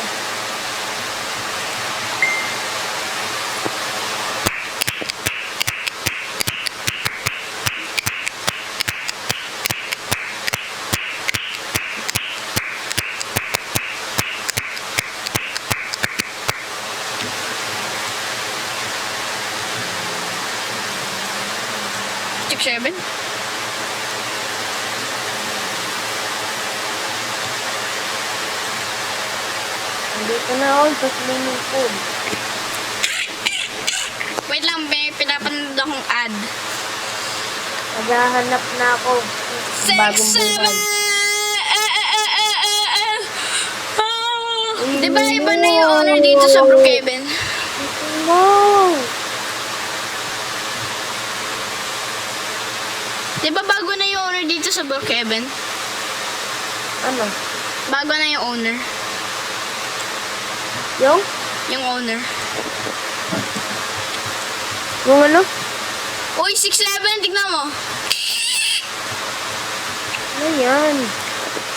7? Dito na ako sa swimming pool. Wait lang, may pinapanood akong ad. Naghahanap na ako ng 6, bagong 7! buhay. Di ba iba na yung owner dito sa Brookhaven? Wow! Di ba bago na yung owner dito sa Brookhaven? Ano? Bago na yung owner. Yung? Yung owner. Yung ano? Uy, 6'11", tignan mo. Ano yan?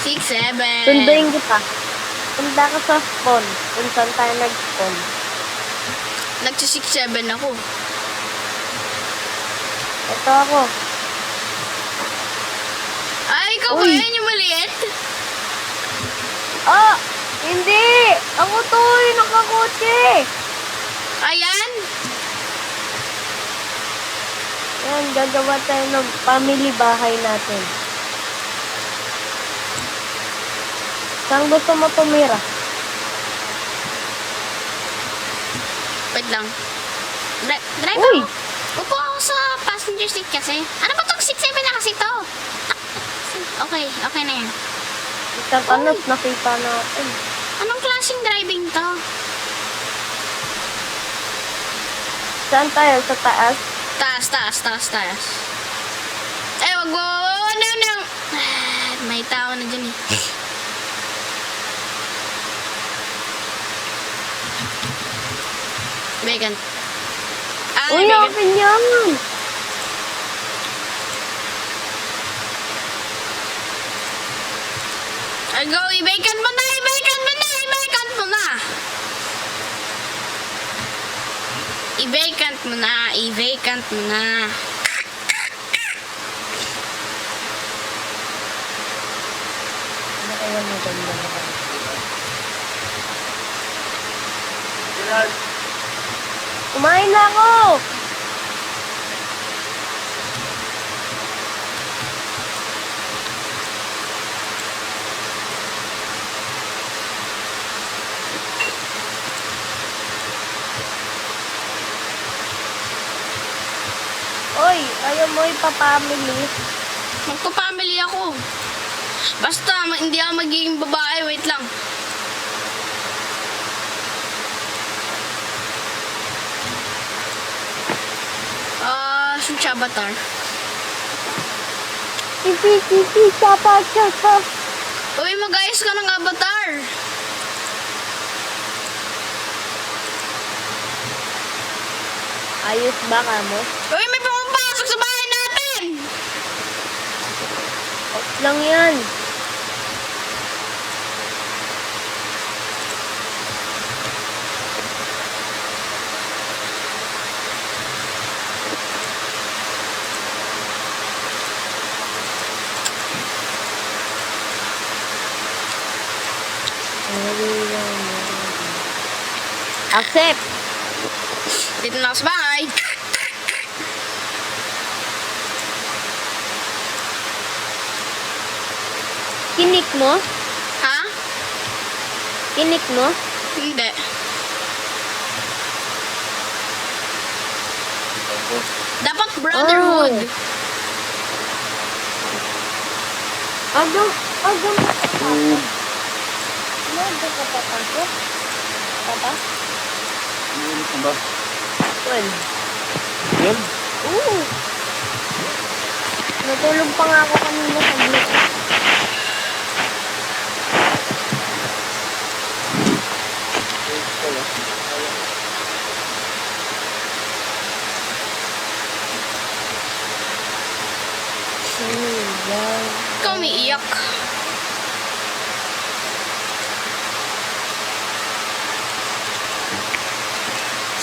6'7". Sunduin kita. Punta ka sa spawn. Kung saan tayo nag-spawn. Nagsi-6'7" ako. Ito ako. Ay, ikaw ba Uy. yun yung maliit? Ah! Hindi! Ako to! Yung nakakotse! Ayan. Yan, gagawa tayo ng family bahay natin. Saan gusto mo tumira? Wait lang. Drive Uy! ako. Upo ako sa passenger seat kasi. Ano ba itong 6'7" na kasi to? Okay, okay na yan. Isang anos nakita natin. Anong klaseng driving to? Saan tayo? Sa taas? Taas. Eh, wag mo. No. May tao na dyan eh. Vegan. Uy, vegan. akin yan! Go, i-vacant mo na! I-vacant mo na! I-vacant mo na! I-vacant mo na! I-vacant mo na! Ano kaya maganda naman? Kumain na ako! Oy, ayaw mo ipapamili? Magpa-family ako. Basta, hindi ako magiging babae. Wait lang. Switch avatar. Ipi, sapa. Uy, mag-ayos ka ng avatar. Ayos ba ka mo? Uy, may pumapasok sa bahay natin. Off lang yan. Accept. Dito na ako sa bahay. Kinik mo? Ha? Kinik mo? Hindi. Dapat brotherhood. Agam papasok. Ano ka papasok? Papa? Ulit na ba? Well, Yun? oo. Natulog pa nga ako kanina sa glit. Ikaw umiiyak.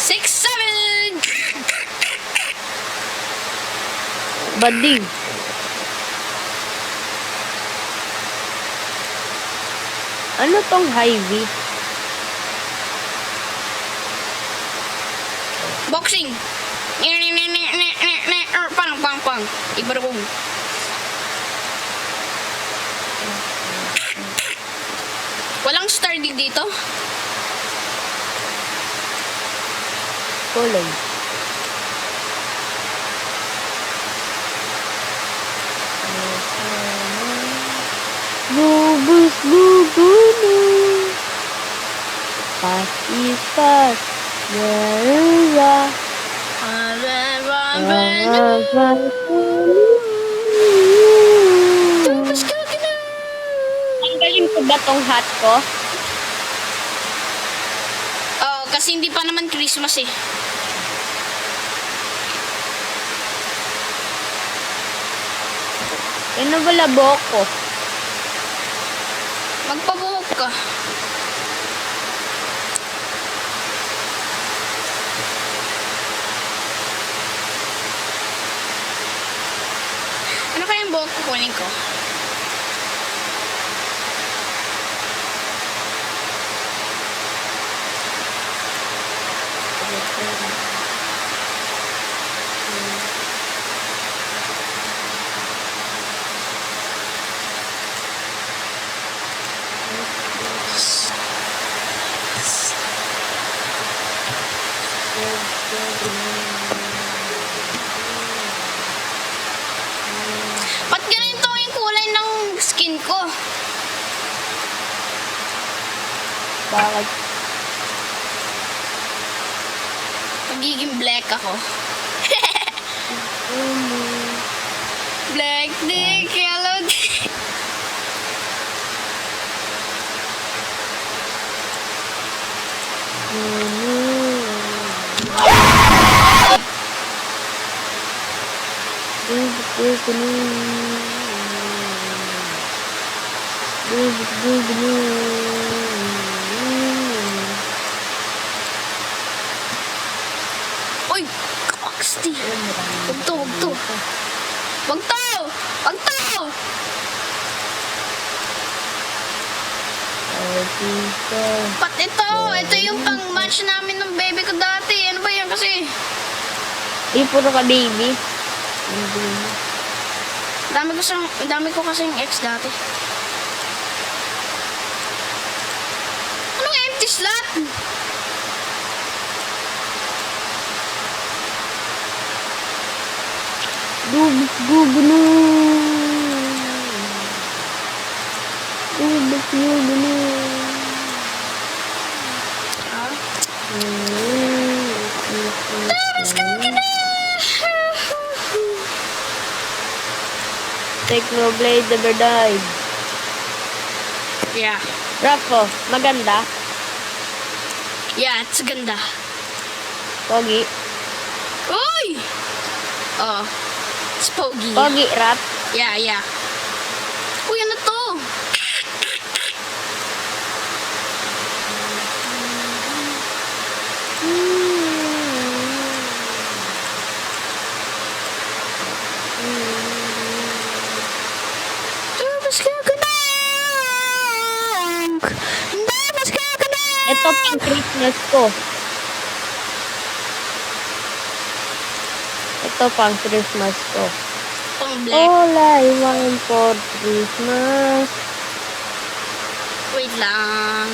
Six, 7. Bading. Ano tong highway? Boxing. Pang. pang. Ibarong. Walang star din dito? Kulay. Bubus bubunu. Pasipas. Merah. Tanggalin ko ba tong hat ko? Oo, kasi hindi pa naman Christmas eh. Ano ba labok ko? Magpabuhok ka. Ano kayang buhok kukunin ko? Ba't ganito yung kulay ng skin ko? Bakit? Magiging black ako. Black dick, yellow dick. Uy! Kapaksti! Wag to, wag to. Wag to! Wag to! Pat ito! Ito yung pang-match namin ng baby ko dati. Ano ba yan kasi? Puro ka baby. Dami ko kasi yung ex dati. Anong empty slot? Bubus bubunu. Bubus bubunu. Ah? Tapos ka na! Technoblade never died. Yeah. Raffo, maganda. Yeah, it's ganda. Pogi. Uy! Oh. It's pogi. Pogi, rap. Yeah, yeah. Uy, ano to? Tapos ka na! Tapos ka na! Ito pang Christmas ko. Ito pang Christmas ko. Pang black. All I want for Christmas. Wait lang.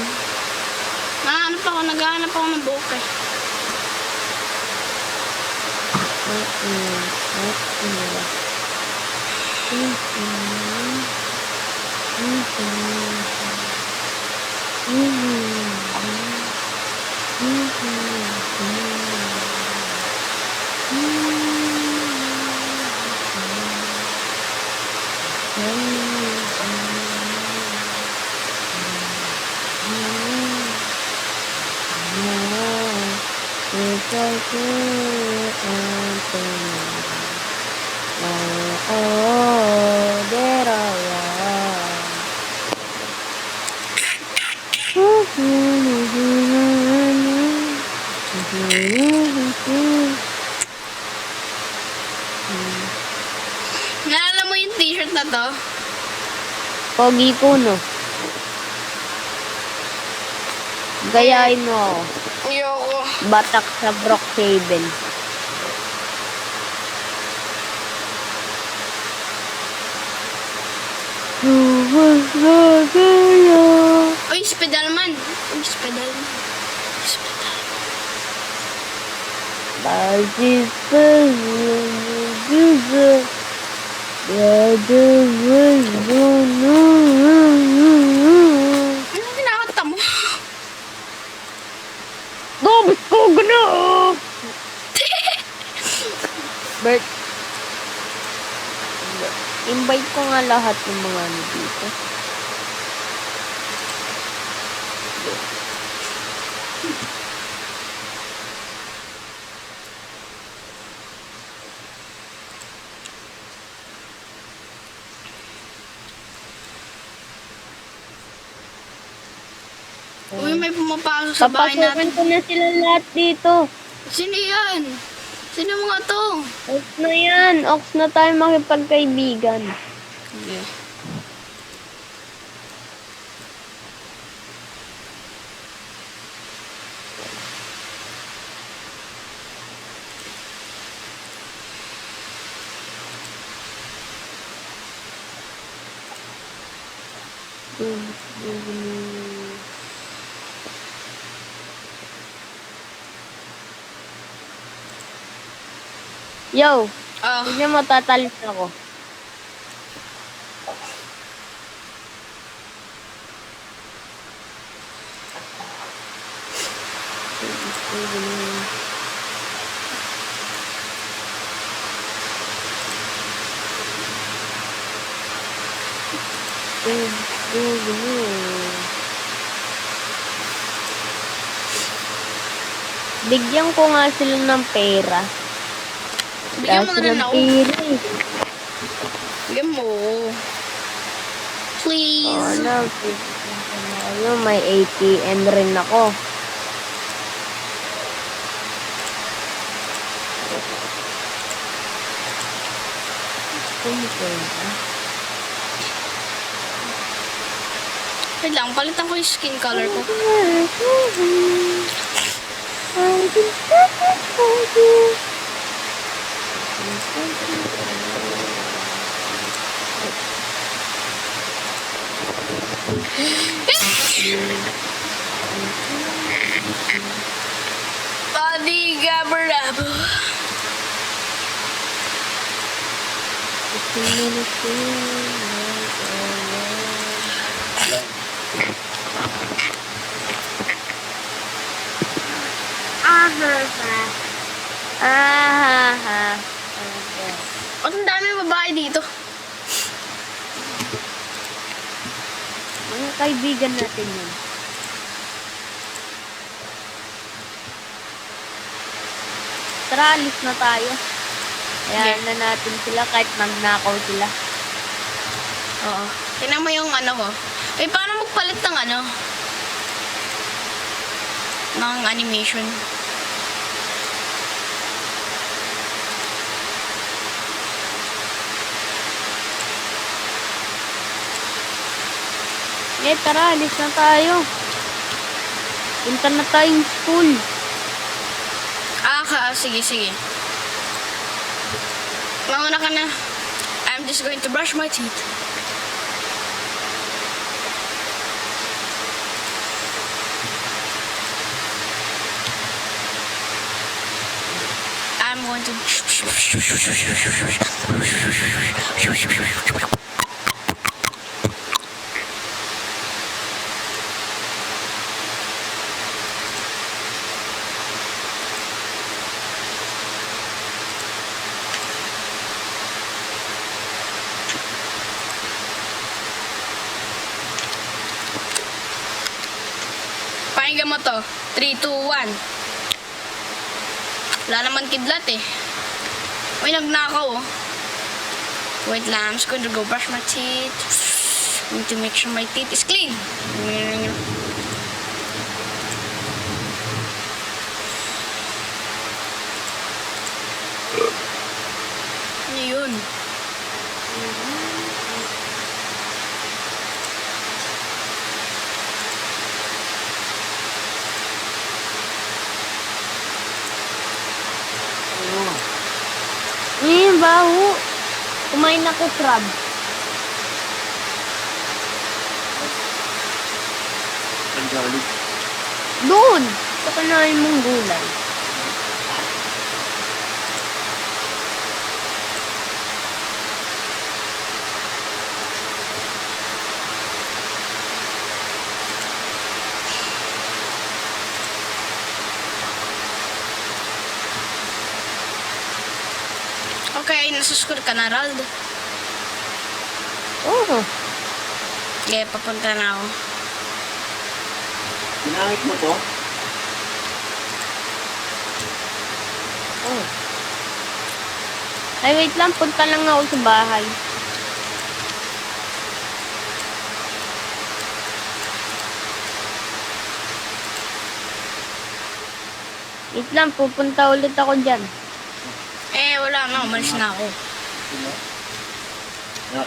Naghahanap ako ng buhok eh. Naalala mo yung t-shirt na to? Pogi Kuno. Gayahin mo ako. Ayoko. Batak sa Brookhaven. Gagaya. Uy, Spedalman. Uy, Spedalman. Spedalman. Bazis güzel. Anong kinakanta mo? Gobs ko gana. Bert, invite ko nga lahat ng mga ano dito. Uy, may pumapasok sa bahay natin. Papasukin ko na sila lahat dito. Sino yan? Sino mga to? Ox na yan. Ox na tayo makipagkaibigan. Okay. Yo, Ah, hindi mo tatalis ako. Bigyan ko nga sila ng pera. bigyan mo na rin ako. Pera eh. Bigyan mo. Please. Ano, ayun, may ATM rin ako. Wait lang, palitan ko yung skin color ko. Body Gabarabo. At ang dami babae dito. Mga kaibigan natin yun. Tara, alis na tayo. Ayan na natin sila kahit magnakaw sila. Oo. Tingnan mo yung ano ko. Eh, paano magpalit ng ano? Ng animation. Eh, tara, alis na tayo. Punta na tayong school. Sige, sige. Mauna ka na. I'm just going to brush my teeth. I'm going to... Pakinggan mo to. 3, 2, 1. Wala naman kidlat eh. Uy, nagnakaw oh. Wait lang, I'm just going to go brush my teeth. Need to make sure my teeth is clean. Ano yun? Baho. Kumain ako crab. sa ulit. Doon! Sa kanain mong gulay. Okay, nasa school ka na, Rald. Oo. Okay, papunta na ako. Ginamit mo to? Oh. Ay, wait lang. Punta lang ako sa bahay. Wait lang. Pupunta ulit ako dyan. Wala na. Umalis na ako. Sino? Na,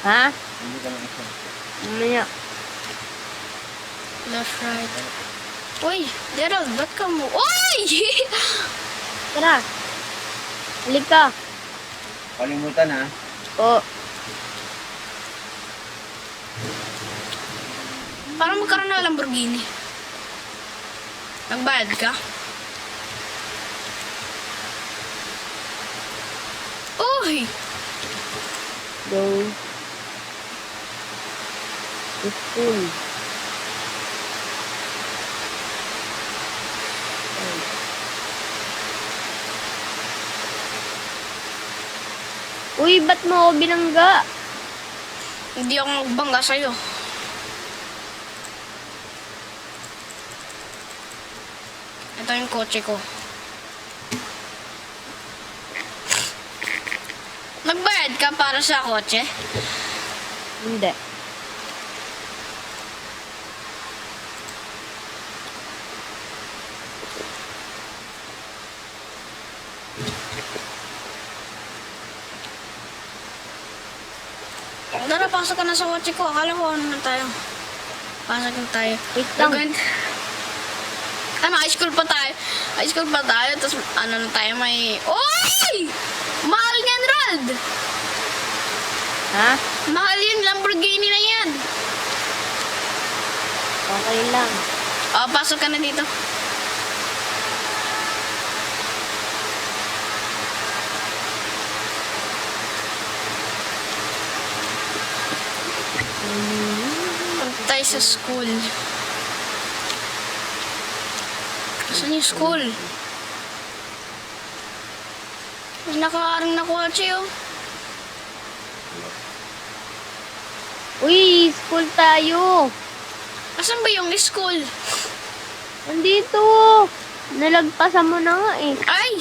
Ha? hindi ka lang isa. Mamaya. Left, right. Uy, Gerald, ba't ka mo? Uy! Tara. Halika. Kalimutan ha. Oo. Parang magkaroon na Lamborghini. Nagbayad ka? Uy! Go. To school. Uy, ba't mo ako binangga? Hindi ako magbangga sa'yo. Ito yung kotse ko. Nagbayad ka para sa kotse? Hindi. Tara, pasok ka na sa kotse ko. Akala ko ano na tayo. Pasok na tayo. Wait lang. Ano, high school pa tayo. High school pa tayo. Tapos ano na tayo may... Uy! Mahal yan, Rald! Ha? Mahal yun, Lamborghini na yan. Okay lang. O, pasok ka na dito. Punta tayo sa school. Saan yung school? May nakaaring na kotse, oh. Uy, school tayo. Asan ba yung school? Nandito. Nalagpasan mo na nga eh. Ay!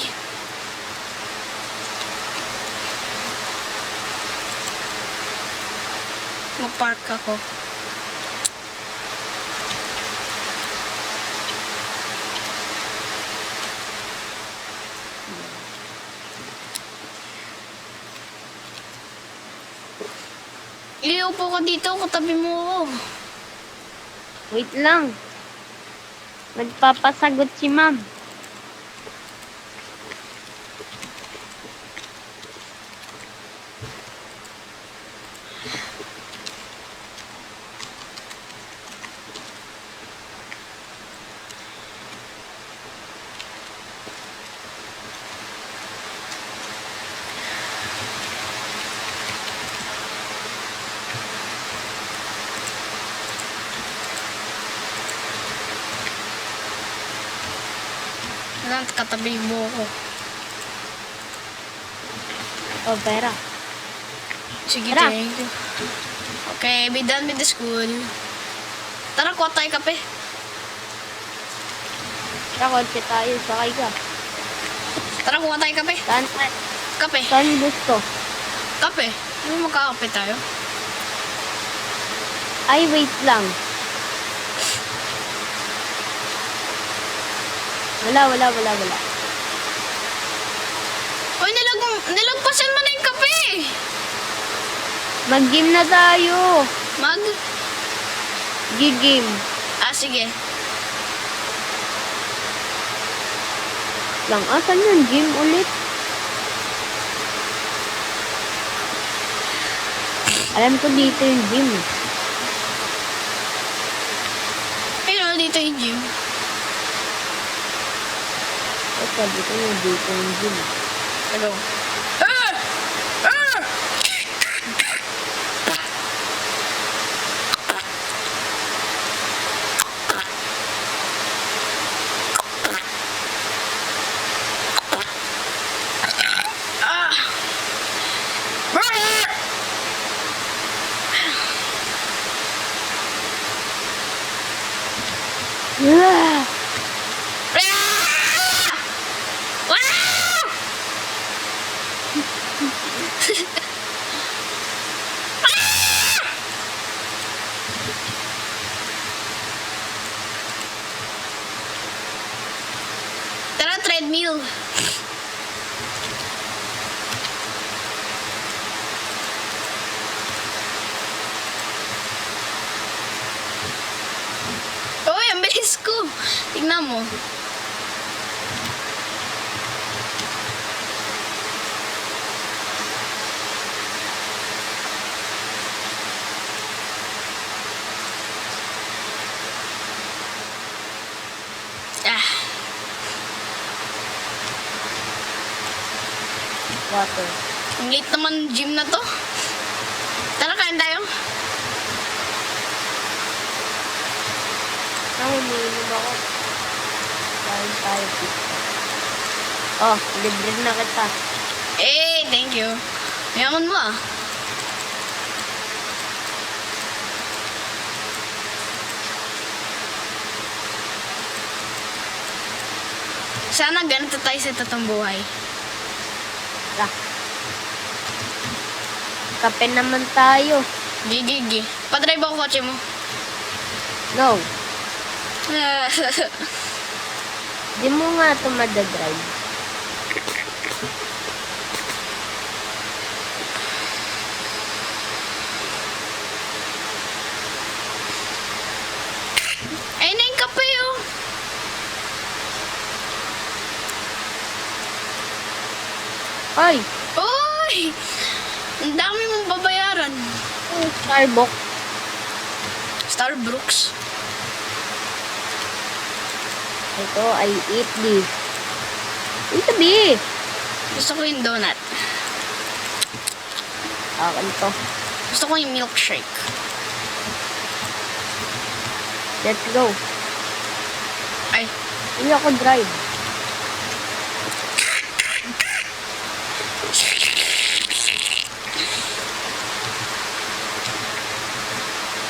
Mag-park ako. Iupo ka dito, katabi mo ako. Wait lang. Nagpapasagot si ma'am. Alam, katabi mo ako. O, pera. Sige, Tara. thank you. Okay, be done with the school. Tara, kuha tayo kape. Tara, kotse tayo. Sakay ka. Tara, kuha tayo kape. Kape. Saan gusto? Kape. Hindi mo magkakape tayo. Ay, wait lang. Wala. Uy, nilagpasan mo na yung kape. Mag-game na tayo. Mag? Gig-game. Sige. Lang, asan yung gym ulit? Alam ko dito yung gym. Ayun, dito yung gym. Ay, sabi ko yung dito yung gym. Hello. Ah! Ah! Ah! Ah! Ah! Tara, treadmill. Uy, ang bilis ko. Tignan mo. Ah, Water. ang late naman gym na to. Tara, kain tayo. Ay, umiinom ako. Kain tayo pizza. Oh, libre na kita. Eh, thank you. Mayaman mo ah. Sana ganito tayo sa totoong buhay. Tara. Kape naman tayo. Gigi. Padrive ako kotse mo. No. Di mo nga ito madadrive. Ayun na yung kape oh. Ay! Uy! Ang dami mong babayaran. Starbucks. Starbucks. Ito ay eat this. Uy, sabi! Gusto ko yung donut. Akin to. Gusto ko yung milkshake. Let's go. Ay, Hindi ako drive.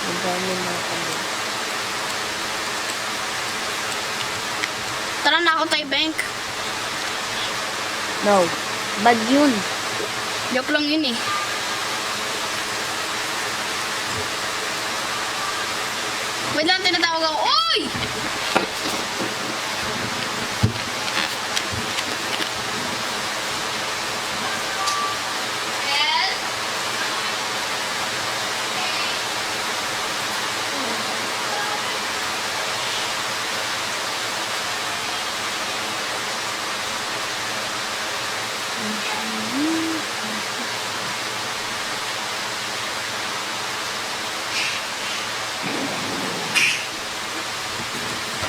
Madami na kami. tara na ako tayo bank. No. Bad yun. Joke lang yun eh. Wait lang, tinatawag ako. Uy! Yes?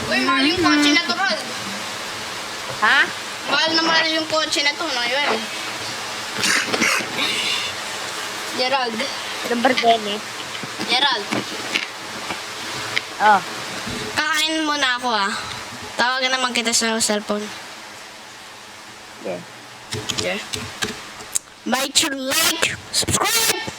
Uy, mahal yung kotse na to, Rod. Ha? Mahal yung kotse na to, no? Yun. Gerald. Number 10 eh. Gerald. Oh. Kakain muna ako ah. Tawagan naman kita sa cellphone. Yeah. Yeah. Bite your like, subscribe!